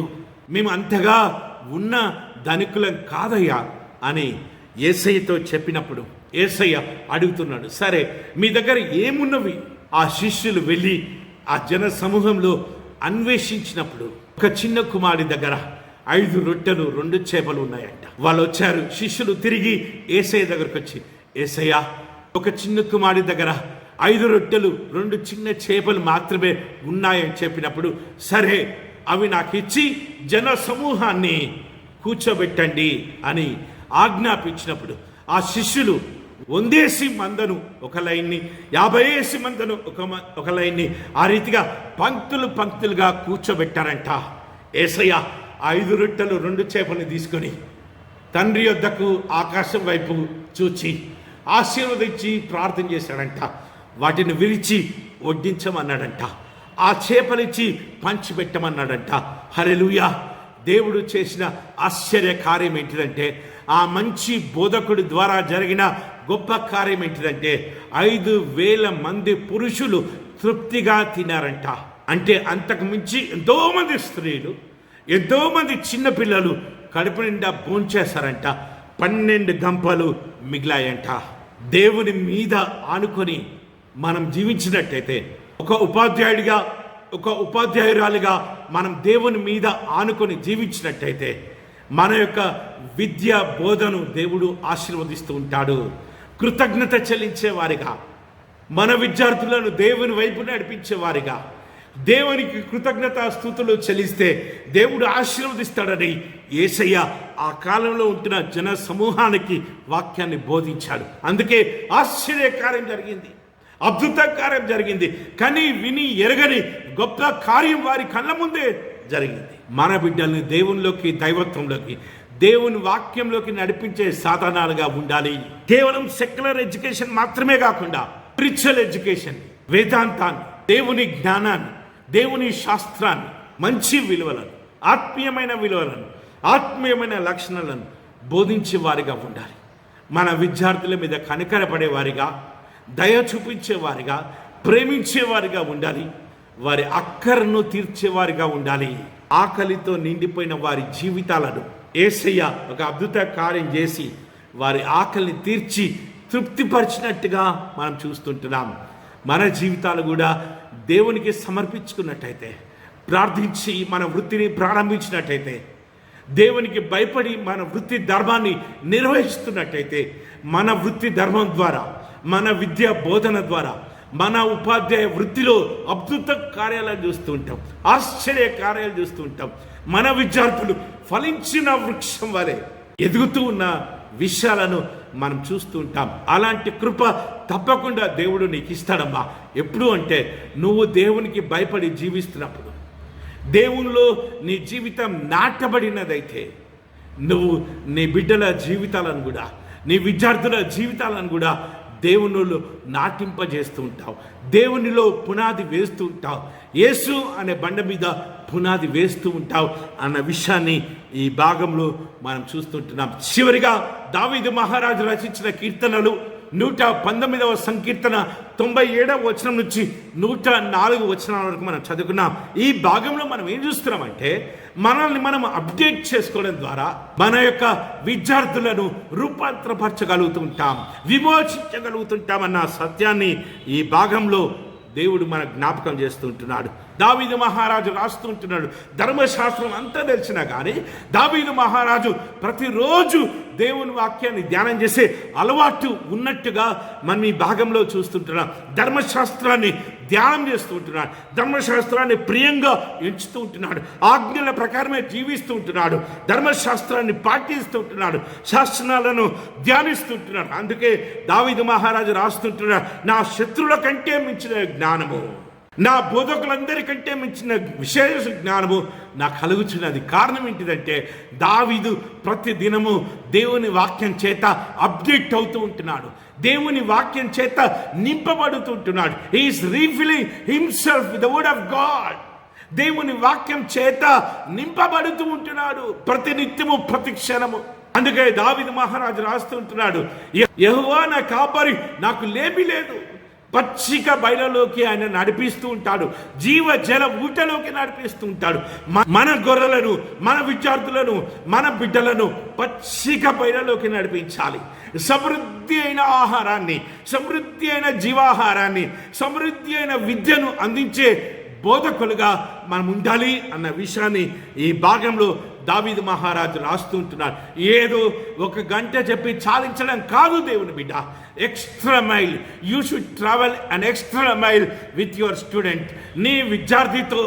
మేము అంతగా ఉన్న ధనికులం కాదయ్యా అని యేసయ్యతో చెప్పినప్పుడు యేసయ్య అడుగుతున్నాడు, సరే మీ దగ్గర ఏమున్నవి? ఆ శిష్యులు వెళ్ళి ఆ జన సమూహంలో అన్వేషించినప్పుడు ఒక చిన్న కుమారుడి దగ్గర 5 రొట్టెలు 2 చేపలు ఉన్నాయంట. వాళ్ళు వచ్చారు. శిష్యులు తిరిగి యేసయ్య దగ్గరకు వచ్చి, యేసయ్య, ఒక చిన్న కుమారుడి దగ్గర 5 రొట్టెలు 2 చిన్న చేపలు మాత్రమే ఉన్నాయని చెప్పినప్పుడు, సరే అవి నాకు ఇచ్చి జన సమూహాన్ని కూర్చోబెట్టండి అని ఆజ్ఞాపించినప్పుడు ఆ శిష్యులు 100 మందను ఒక లైన్ని, 50 మందను ఒక లైన్ని, ఆ రీతిగా పంక్తులుగా కూర్చోబెట్టారంట. యేసయ్య 5 రొట్టెలు 2 చేపలు తీసుకొని తండ్రి యొద్దకు ఆకాశం వైపు చూచి ఆశీర్వదించి ప్రార్థన చేశాడంట. వాటిని విరిచి వడ్డించమన్నాడంట. ఆ చేపలిచ్చి పంచిపెట్టమన్నాడంట. హల్లెలూయా! దేవుడు చేసిన ఆశ్చర్య కార్యం ఏంటిదంటే, ఆ మంచి బోధకుడి ద్వారా జరిగిన గొప్ప కార్యం ఏంటిదంటే 5,000 మంది పురుషులు తృప్తిగా తినారంట. అంటే అంతకు మించి ఎంతోమంది స్త్రీలు, ఎంతోమంది చిన్నపిల్లలు కడుపు నిండా భోంచేశారంట. 12 గంపలు మిగిలాయంట. దేవుని మీద ఆనుకొని మనం జీవించినట్టయితే, ఒక ఉపాధ్యాయుడిగా, ఒక ఉపాధ్యాయురాలిగా మనం దేవుని మీద ఆనుకొని జీవించినట్టయితే మన యొక్క విద్య బోధను దేవుడు ఆశీర్వదిస్తూ ఉంటాడు. కృతజ్ఞత చెల్లించేవారిగా, మన విద్యార్థులను దేవుని వైపు నడిపించేవారిగా, దేవునికి కృతజ్ఞత స్తుతులు చెల్లిస్తే దేవుడు ఆశీర్వదిస్తాడని యేసయ్య ఆ కాలంలో ఉంటున్న జన సమూహానికి వాక్యాన్ని బోధించాడు. అందుకే ఆశ్చర్యకార్యం జరిగింది, అద్భుత కార్యం జరిగింది. కానీ విని ఎరగని గొప్ప కార్యం వారి కళ్ళ ముందే జరిగింది. మన బిడ్డల్ని దేవునిలోకి, దైవత్వంలోకి, దేవుని వాక్యంలోకి నడిపించే సాధనాలుగా ఉండాలి. కేవలం సెక్యులర్ ఎడ్యుకేషన్ మాత్రమే కాకుండా స్పిరిచువల్ ఎడ్యుకేషన్, వేదాంతాన్ని, దేవుని జ్ఞానాన్ని, దేవుని శాస్త్రాన్ని, మంచి విలువలను, ఆత్మీయమైన విలువలను, ఆత్మీయమైన లక్షణాలను బోధించే వారిగా ఉండాలి. మన విద్యార్థుల మీద కనికరపడేవారిగా, దయ చూపించేవారిగా, ప్రేమించేవారిగా ఉండాలి. వారి అక్కరను తీర్చేవారిగా ఉండాలి. ఆకలితో నిండిపోయిన వారి జీవితాలను యేసయ్య ఒక అద్భుత కార్యం చేసి వారి ఆకలిని తీర్చి తృప్తిపరిచినట్టుగా మనం చూస్తుంటున్నాం. మన జీవితాలు కూడా దేవునికి సమర్పించుకున్నట్టయితే, ప్రార్థించి మన వృత్తిని ప్రారంభించినట్టయితే, దేవునికి భయపడి మన వృత్తి ధర్మాన్ని నిర్వహిస్తున్నట్టయితే, మన వృత్తి ధర్మం ద్వారా, మన విద్యా బోధన ద్వారా, మన ఉపాధ్యాయ వృత్తిలో అద్భుత కార్యాలు చూస్తూ ఉంటాం, ఆశ్చర్య కార్యాలు చూస్తూ ఉంటాం. మన విద్యార్థులు ఫలించిన వృక్షం వలె ఎదుగుతూ ఉన్న విషయాలను మనం చూస్తూ ఉంటాం. అలాంటి కృప తప్పకుండా దేవుడు నీకు ఇస్తాడమ్మా. ఎప్పుడు అంటే నువ్వు దేవునికి భయపడి జీవిస్తున్నప్పుడు, దేవునిలో నీ జీవితం నాటబడినదైతే, నువ్వు నీ బిడ్డల జీవితాలను కూడా, నీ విద్యార్థుల జీవితాలను కూడా దేవునిలో నాటింపజేస్తూ ఉంటావు, దేవునిలో పునాది వేస్తూ ఉంటావు, యేసు అనే బండ మీద పునాది వేస్తూ ఉంటావు అన్న విషయాన్ని ఈ భాగంలో మనం చూస్తుంటున్నాం. చివరిగా దావీదు మహారాజు రచించిన కీర్తనలు 119వ సంకీర్తన 97వ వచనం నుంచి 104 వచనాల వరకు మనం చదువుకున్నాం. ఈ భాగంలో మనం ఏం చూస్తున్నామంటే, మనల్ని మనం అప్డేట్ చేసుకోవడం ద్వారా మన యొక్క విద్యార్థులను రూపాంతరపరచగలుగుతుంటాం, విమోచించగలుగుతుంటామన్న సత్యాన్ని ఈ భాగంలో దేవుడు మన జ్ఞాపకం చేస్తుంటున్నాడు. దావీదు మహారాజు రాస్తుంటున్నాడు. ధర్మశాస్త్రం అంతా తెలిసినా కానీ దావీదు మహారాజు ప్రతిరోజు దేవుని వాక్యాన్ని ధ్యానం చేసే అలవాటు ఉన్నట్టుగా మనం ఈ భాగంలో చూస్తుంటున్నాం. ధర్మశాస్త్రాన్ని ధ్యానం చేస్తూ ఉంటున్నాడు, ధర్మశాస్త్రాన్ని ప్రియంగా ఎంచుతూ ఉంటున్నాడు, ఆజ్ఞల ప్రకారమే జీవిస్తూ ఉంటున్నాడు, ధర్మశాస్త్రాన్ని పాటిస్తూ ఉంటున్నాడు, శాసనాలను ధ్యానిస్తుంటున్నాడు. అందుకే దావీదు మహారాజు రాస్తుంటున్నాడు, నా శత్రువుల కంటే మించిన జ్ఞానము, నా బోధకులందరికంటే మించిన విశేష జ్ఞానము నాకు కలుగుతున్నది. కారణం ఏంటిదంటే, దావీదు ప్రతి దినము దేవుని వాక్యం చేత అప్డేట్ అవుతూ ఉంటున్నాడు, దేవుని వాక్యం చేత నింపబడుతుంటున్నాడు. He is refilling himself with the word of God. దేవుని వాక్యం చేత నింపబడుతూ ఉంటున్నాడు ప్రతి నిత్యము, ప్రతి క్షణము. అందుకే దావీదు మహారాజు రాస్తూ ఉంటున్నాడు, యెహోవా నా కాపరి, నాకు లేమి లేదు. పచ్చిక బయలులోకి ఆయన నడిపిస్తూ ఉంటాడు, జీవ జల ఊటలోకి నడిపిస్తూ ఉంటాడు. మన గొర్రెలను, మన విద్యార్థులను, మన బిడ్డలను పచ్చిక బయలులోకి నడిపించాలి. సమృద్ధి అయిన ఆహారాన్ని, సమృద్ధి అయిన జీవాహారాన్ని, సమృద్ధి అయిన విద్యను అందించే బోధకులుగా మనం ఉండాలి అన్న విషయాన్ని ఈ భాగంలో దావీదు మహారాజు రాస్తుంటున్నాడు. ఏదో ఒక గంట చెప్పి చాలించడం కాదు దేవుని బిడ్డ. Extra mile, you should travel an extra mile with your student. నీ విద్యార్థితో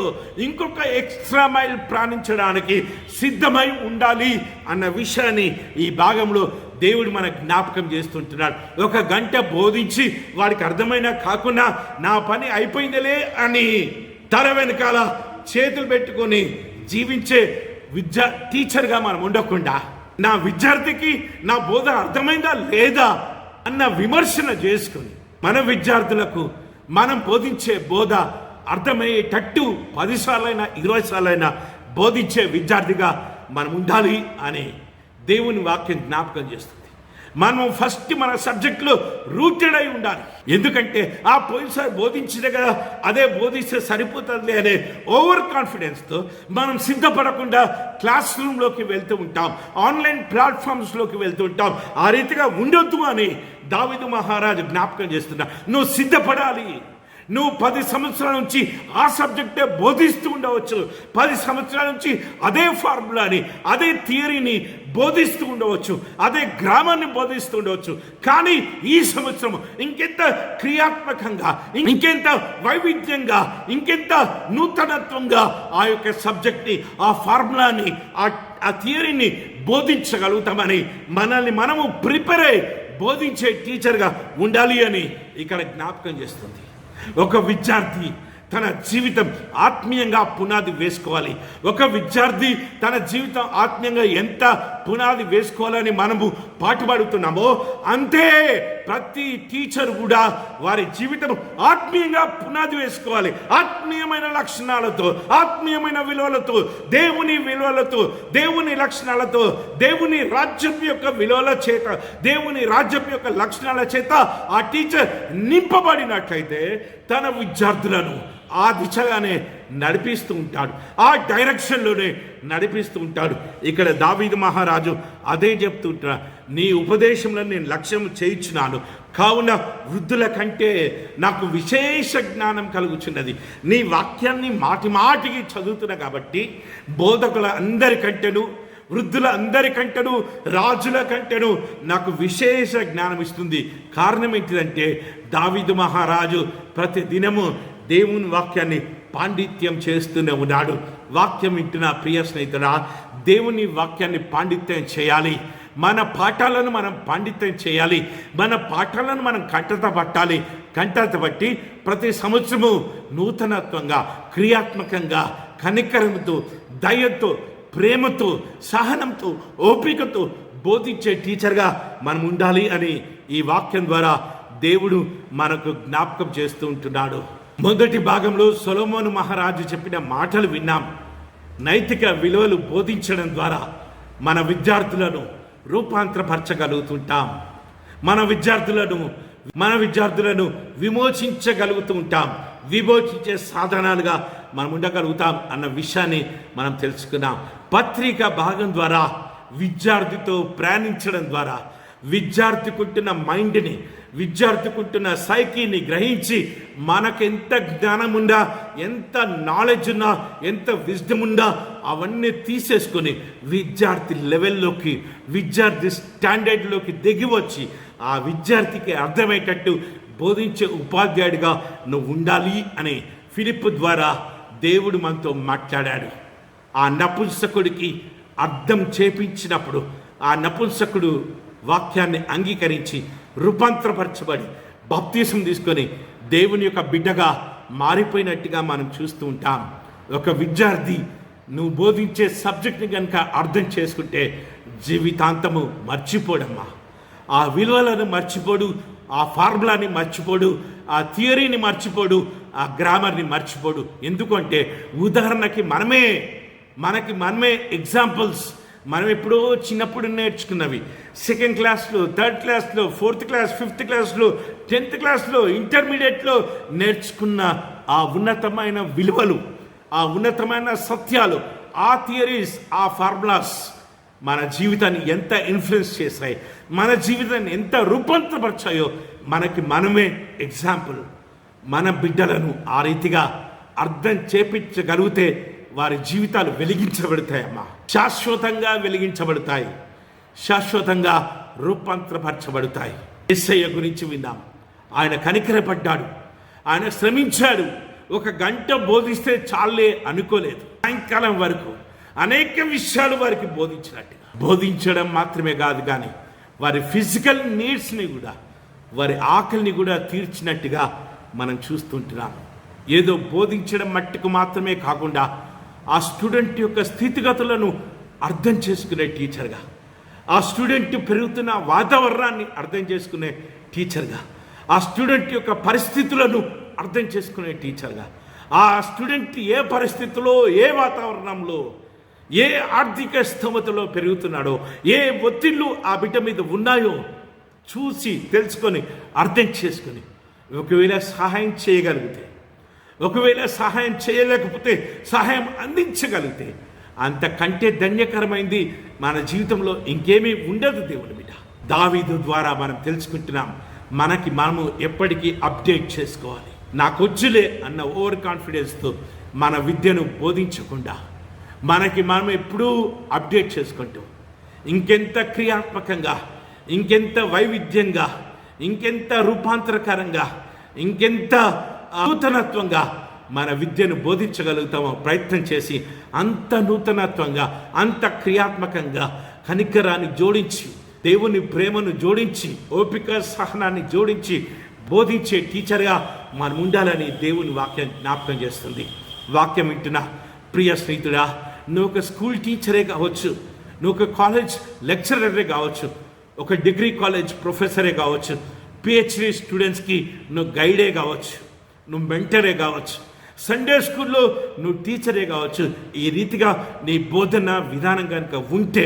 ఇంకొక ఎక్స్ట్రా మైల్ ప్రాణించడానికి సిద్ధమై ఉండాలి అన్న విషయాన్ని ఈ భాగంలో దేవుడు మన జ్ఞాపకం చేస్తుంటున్నాడు. ఒక గంట బోధించి వాడికి అర్థమైనా కాకుండా నా పని అయిపోయిందిలే అని తల వెనకాల చేతులు పెట్టుకొని జీవించే టీచర్గా మనం ఉండకుండా, నా విద్యార్థికి నా బోధ అర్థమైందా లేదా అన్న విమర్శన చేసుకుని, మన విద్యార్థులకు మనం బోధించే బోధ అర్థమయ్యేటట్టు 10 సార్లైనా 20 సార్లైనా బోధించే విద్యార్థిగా మనం ఉండాలి అని దేవుని వాక్యం జ్ఞాపకం చేస్తుంది. మనం ఫస్ట్ మన సబ్జెక్టులో రూటెడ్ అయి ఉండాలి. ఎందుకంటే ఆ పోయినసారి బోధించిన కదా, అదే బోధిస్తే సరిపోతుంది అనే ఓవర్ కాన్ఫిడెన్స్తో మనం సిద్ధపడకుండా క్లాస్ రూమ్లోకి వెళ్తూ ఉంటాం, ఆన్లైన్ ప్లాట్ఫామ్స్లోకి వెళ్తూ ఉంటాం. ఆ రీతిగా ఉండొద్దు అని దావీదు మహారాజు జ్ఞాపకం చేస్తున్నా. నువ్వు సిద్ధపడాలి. నువ్వు 10 సంవత్సరాల నుంచి ఆ సబ్జెక్టే బోధిస్తూ ఉండవచ్చు, 10 సంవత్సరాల నుంచి అదే ఫార్ములాని, అదే థియరీని బోధిస్తూ ఉండవచ్చు, అదే గ్రామాన్ని బోధిస్తూ ఉండవచ్చు. కానీ ఈ సంవత్సరం ఇంకెంత క్రియాత్మకంగా, ఇంకెంత వైవిధ్యంగా, ఇంకెంత నూతనత్వంగా ఆ యొక్క సబ్జెక్ట్ని, ఆ ఫార్ములాని, ఆ థియరీని బోధించగలుగుతామని మనల్ని మనము ప్రిపేర్ అయ్యి బోధించే టీచర్గా ఉండాలి అని ఇక్కడ జ్ఞాపకం చేస్తుంది. ఒక విద్యార్థి తన జీవితం ఆత్మీయంగా పునాది వేసుకోవాలి. ఒక విద్యార్థి తన జీవితం ఆత్మీయంగా ఎంత పునాది వేసుకోవాలని మనము పాటుపడుతున్నామో, అంతే ప్రతి టీచర్ కూడా వారి జీవితం ఆత్మీయంగా పునాది వేసుకోవాలి. ఆత్మీయమైన లక్షణాలతో, ఆత్మీయమైన విలువలతో, దేవుని విలువలతో, దేవుని లక్షణాలతో, దేవుని రాజ్యం యొక్క విలువల చేత, దేవుని రాజ్యం యొక్క లక్షణాల చేత ఆ టీచర్ నింపబడినట్లయితే తన విద్యార్థులను ఆ దిశగానే నడిపిస్తూ ఉంటాడు, ఆ డైరెక్షన్లోనే నడిపిస్తూ ఉంటాడు. ఇక్కడ దావీదు మహారాజు అదే చెప్తూ ఉంటాడు, నీ ఉపదేశంలో నేను లక్ష్యం చేయించున్నాను, కావున వృద్ధుల కంటే నాకు విశేష జ్ఞానం కలుగుచున్నది. నీ వాక్యాన్ని మాటి మాటికి చదువుతున్నా కాబట్టి బోధకుల అందరికంటేను, వృద్ధుల అందరికంటేను, రాజుల కంటేను నాకు విశేష జ్ఞానం ఇస్తుంది. కారణం ఏంటిదంటే దావీదు మహారాజు ప్రతి దినము దేవుని వాక్యాన్ని పాండిత్యం చేస్తూనే ఉన్నాడు. వాక్యం వింటున్న ప్రియ స్నేహితుడా, దేవుని వాక్యాన్ని పాండిత్యం చేయాలి. మన పాఠాలను మనం పాండిత్యం చేయాలి. మన పాఠాలను మనం కంటత పట్టాలి. కంటత పట్టి ప్రతి సంవత్సరము నూతనత్వంగా, క్రియాత్మకంగా, కనికరంతో, దయతో, ప్రేమతో, సహనంతో, ఓపికతో బోధించే టీచర్గా మనం ఉండాలి అని ఈ వాక్యం ద్వారా దేవుడు మనకు జ్ఞాపకం చేస్తూ ఉంటున్నాడు. మొదటి భాగంలో సొలొమోను మహారాజు చెప్పిన మాటలు విన్నాం. నైతిక విలువలు బోధించడం ద్వారా మన విద్యార్థులను రూపాంతరపరచగలుగుతుంటాం. మన విద్యార్థులను విమోచించగలుగుతూ ఉంటాం. విమోచించే సాధనాలుగా మనం ఉండగలుగుతాం అన్న విషయాన్ని మనం తెలుసుకున్నాం. పత్రిక భాగం ద్వారా విద్యార్థితో ప్రయాణించడం ద్వారా విద్యార్థికుంటున్న మైండ్ని, విద్యార్థికుంటున్న సైకిని గ్రహించి మనకెంత జ్ఞానం ఉందా, ఎంత నాలెడ్జ్ ఉన్నా, ఎంత విజ్డమ్ ఉందా అవన్నీ తీసేసుకొని విద్యార్థి లెవెల్లోకి, విద్యార్థి స్టాండర్డ్లోకి దిగి వచ్చి ఆ విద్యార్థికి అర్థమయ్యేటట్టు బోధించే ఉపాధ్యాయుడిగా నువ్వు ఉండాలి అని ఫిలిప్పు ద్వారా దేవుడు మనతో మాట్లాడాడు. ఆ నపుంసకుడికి అర్థం చేపించినప్పుడు ఆ నపుంసకుడు వాక్యాన్ని అంగీకరించి రూపాంతరపరచబడి బాప్తిసం తీసుకొని దేవుని యొక్క బిడ్డగా మారిపోయినట్టుగా మనం చూస్తూ ఉంటాం. ఒక విద్యార్థి నువ్వు బోధించే సబ్జెక్ట్ని కనుక అర్థం చేసుకుంటే జీవితాంతము మర్చిపోడమ్మా. ఆ విలువలను మర్చిపోడు, ఆ ఫార్ములాని మర్చిపోడు, ఆ థియరీని మర్చిపోడు, ఆ గ్రామర్ని మర్చిపోడు. ఎందుకంటే ఉదాహరణకి మనమే ఎగ్జాంపుల్స్. మనం ఎప్పుడో చిన్నప్పుడు నేర్చుకున్నవి, సెకండ్ క్లాస్లో, థర్డ్ క్లాస్లో, ఫోర్త్ క్లాస్, ఫిఫ్త్ క్లాస్లో, 10th క్లాస్లో, ఇంటర్మీడియట్లో నేర్చుకున్న ఆ ఉన్నతమైన విలువలు, ఆ ఉన్నతమైన సత్యాలు, ఆ థియరీస్, ఆ ఫార్ములాస్ మన జీవితాన్ని ఎంత ఇన్ఫ్లుయెన్స్ చేశాయి, మన జీవితాన్ని ఎంత రూపాంతరపరిచాయో మనమే ఎగ్జాంపుల్. మన బిడ్డలను ఆ రీతిగా అర్థం చేపించగలిగితే వారి జీవితాలు వెలిగించబడతాయమ్మా. శాశ్వతంగా వెలిగించబడతాయి, శాశ్వతంగా రూపాంతరపరచబడతాయి. యేసయ్య గురించి విన్నాం. ఆయన కనికరపడ్డాడు, ఆయన శ్రమించాడు. 1 గంట బోధిస్తే చాలే అనుకోలేదు. సాయంకాలం వరకు అనేక విషయాలు వారికి బోధించడం మాత్రమే కాదు, కానీ వారి ఫిజికల్ నీడ్స్ని కూడా, వారి ఆకలిని కూడా తీర్చినట్టుగా మనం చూస్తుంటున్నాం. ఏదో బోధించడం మట్టుకు మాత్రమే కాకుండా ఆ స్టూడెంట్ యొక్క స్థితిగతులను అర్థం చేసుకునే టీచర్గా, ఆ స్టూడెంట్ పెరుగుతున్న వాతావరణాన్ని అర్థం చేసుకునే టీచర్గా, ఆ స్టూడెంట్ యొక్క పరిస్థితులను అర్థం చేసుకునే టీచర్గా, ఆ స్టూడెంట్ ఏ పరిస్థితుల్లో, ఏ వాతావరణంలో, ఏ ఆర్థిక స్తోమతలో పెరుగుతున్నాడో, ఏ ఒత్తిళ్ళు ఆ బిడ్డ మీద ఉన్నాయో చూసి తెలుసుకొని అర్థం చేసుకొని ఒకవేళ సహాయం చేయగలిగితే, ఒకవేళ సహాయం చేయలేకపోతే సహాయం అందించగలిగితే అంతకంటే ధన్యకరమైంది మన జీవితంలో ఇంకేమీ ఉండదు. దేవుని మీద దావీదు ద్వారా మనం తెలుసుకుంటున్నాం, మనము ఎప్పటికీ అప్డేట్ చేసుకోవాలి. నాకొచ్చులే అన్న ఓవర్ కాన్ఫిడెన్స్తో మన విద్యను బోధించకుండా మనం ఎప్పుడూ అప్డేట్ చేసుకుంటూ ఇంకెంత క్రియాత్మకంగా, ఇంకెంత వైవిధ్యంగా, ఇంకెంత రూపాంతరకరంగా, ఇంకెంత నూతనత్వంగా మన విద్యను బోధించగలుగుతామో ప్రయత్నం చేసి అంత నూతనత్వంగా, అంత క్రియాత్మకంగా కనికరాన్ని జోడించి, దేవుని ప్రేమను జోడించి, ఓపిక సహనాన్ని జోడించి బోధించే టీచర్గా మనం ఉండాలని దేవుని వాక్యం జ్ఞాపకం చేస్తుంది. వాక్యం వింటున్న ప్రియ స్నేహితుడా, నువ్వు ఒక స్కూల్ టీచరే కావచ్చు, నువ్వు ఒక కాలేజ్ లెక్చరరే కావచ్చు, ఒక డిగ్రీ కాలేజ్ ప్రొఫెసరే కావచ్చు, పిహెచ్డి స్టూడెంట్స్కి నువ్వు గైడే కావచ్చు, నువ్వు మెంటరే కావచ్చు, సండే స్కూల్లో నువ్వు టీచరే కావచ్చు. ఈ రీతిగా నీ బోధన విధానం కనుక ఉంటే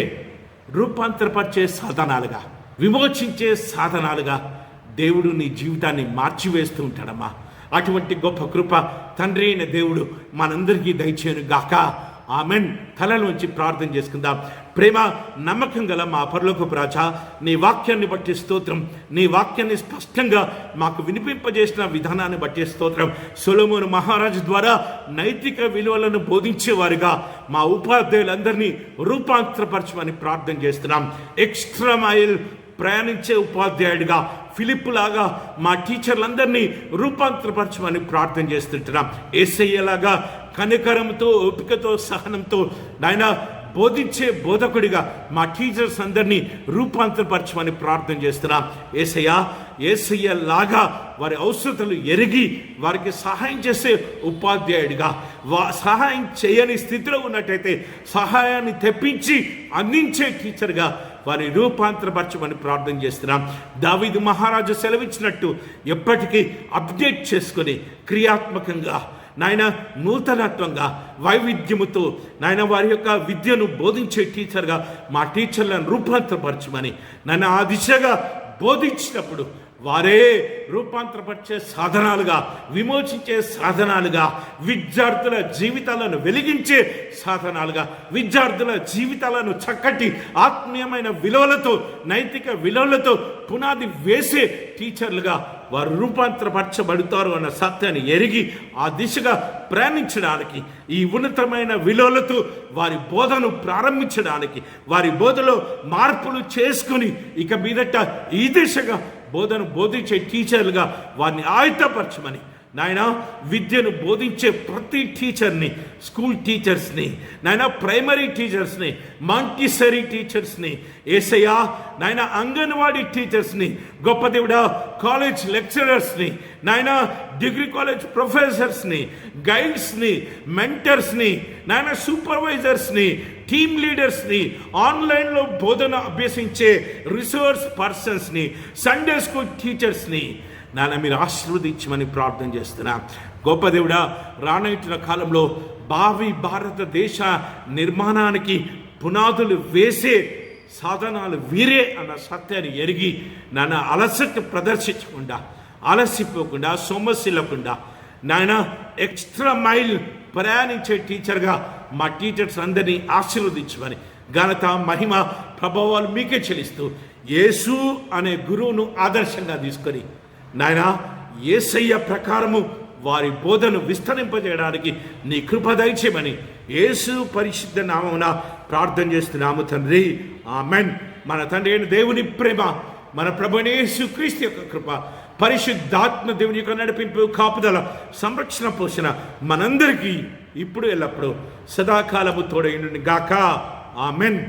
రూపాంతరపరిచే సాధనాలుగా, విమోచించే సాధనాలుగా దేవుడు నీ జీవితాన్ని మార్చివేస్తూ ఉంటాడమ్మా. అటువంటి గొప్ప కృప తండ్రి అయిన దేవుడు మనందరికీ దయచేయను గాక. ఆమెన్. తలలోంచి ప్రార్థన చేసుకుందాం. ప్రేమ నమ్మకం గల మా పరలోకపు రాజా, నీ వాక్యాన్ని బట్టి స్తోత్రం. నీ వాక్యాన్ని స్పష్టంగా మాకు వినిపింపజేసిన విధానాన్ని బట్టి స్తోత్రం. సొలొమోను మహారాజు ద్వారా నైతిక విలువలను బోధించేవారుగా మా ఉపాధ్యాయులందరినీ రూపాంతరపరచమని ప్రార్థన చేస్తున్నాం. ఎక్స్ట్రా మైల్ ప్రయాణించే ఉపాధ్యాయుడిగా ఫిలిప్ లాగా మా టీచర్లందరినీ రూపాంతరపరచమని ప్రార్థన చేస్తుంటున్నాం. యేసయ్యలాగా కనికరంతో, ఓపికతో, సహనంతో నాయన బోధించే బోధకుడిగా మా టీచర్స్ అందరినీ రూపాంతరపరచమని ప్రార్థన చేస్తున్నాం. యేసయ్య లాగా వారి అవసరతలు ఎరిగి వారికి సహాయం చేసే ఉపాధ్యాయుడిగా, సహాయం చేయని స్థితిలో ఉన్నట్టయితే సహాయాన్ని తెప్పించి అందించే టీచర్గా వారి రూపాంతరపరచమని ప్రార్థన చేస్తున్నాం. దావీదు మహారాజు సెలవిచ్చినట్టు ఎప్పటికీ అప్డేట్ చేసుకొని క్రియాత్మకంగా నాయన నూతనత్వంగా వైవిధ్యముతో నాయన వారి యొక్క విద్యను బోధించే టీచర్గా మా టీచర్లను రూపాంతరపరచమని నాయన ఆ దిశగా బోధించినప్పుడు వారే రూపాంతరపరిచే సాధనాలుగా, విమోచించే సాధనాలుగా, విద్యార్థుల జీవితాలను వెలిగించే సాధనాలుగా, విద్యార్థుల జీవితాలను చక్కటి ఆత్మీయమైన విలువలతో, నైతిక విలువలతో పునాది వేసే టీచర్లుగా వారు రూపాంతరపరచబడతారు అన్న సత్యాన్ని ఎరిగి ఆ దిశగా ప్రయాణించడానికి, ఈ ఉన్నతమైన విలువలతో వారి బోధను ప్రారంభించడానికి, వారి బోధలో మార్పులు చేసుకుని ఇక మీదట ఈ దిశగా బోధను బోధించే టీచర్లుగా వారిని ఆయుధపరచమని నాయన విద్యను బోధించే ప్రతి టీచర్ని, స్కూల్ టీచర్స్ని, నాయన ప్రైమరీ టీచర్స్ని, మాంటిసరీ టీచర్స్ని, యేసయ్యా నాయన అంగన్వాడీ టీచర్స్ని, గొప్ప దేవుడా కాలేజ్ లెక్చరర్స్ని, నాయన డిగ్రీ కాలేజ్ ప్రొఫెసర్స్ని, గైడ్స్ని, మెంటర్స్ని, నాయన సూపర్వైజర్స్ని, టీమ్ లీడర్స్ని, ఆన్లైన్లో బోధన అభ్యసించే రిసోర్స్ పర్సన్స్ని, సండే స్కూల్ టీచర్స్ని నాన్న మీరు ఆశీర్వదించమని ప్రార్థన చేస్తున్నా. గొప్ప దేవుడా రానైతున్న కాలంలో భావి భారతదేశ నిర్మాణానికి పునాదులు వేసే సాధనాలు వీరే అన్న సత్యాన్ని ఎరిగి నాన్న అలసట ప్రదర్శించకుండా, అలసిపోకుండా, సొమ్మసిల్లకుండా నాయన ఎక్స్ట్రా మైల్ ప్రయాణించే టీచర్గా మా టీచర్స్ అందరినీ ఆశీర్వదించమని ఘనత, మహిమ, ప్రభావాలు మీకే చెల్లిస్తూ యేసు అనే గురువును ఆదర్శంగా తీసుకొని నాయన యేసయ్య ప్రకారము వారి బోధను విస్తరింపజేయడానికి నీ కృప దయచేయమని యేసు పరిశుద్ధ నామమున ప్రార్థన చేస్తున్నాము తండ్రి. ఆమెన్. మన తండ్రి అయిన దేవుని ప్రేమ, మన ప్రభువైన యేసుక్రీస్తు యొక్క కృప, పరిశుద్ధాత్మ దేవుని యొక్క నడిపింపు, కాపుదల, సంరక్షణ, పోషణ మనందరికీ ఇప్పుడు ఎల్లప్పుడూ సదాకాలము తోడైండును గాక. ఆమెన్.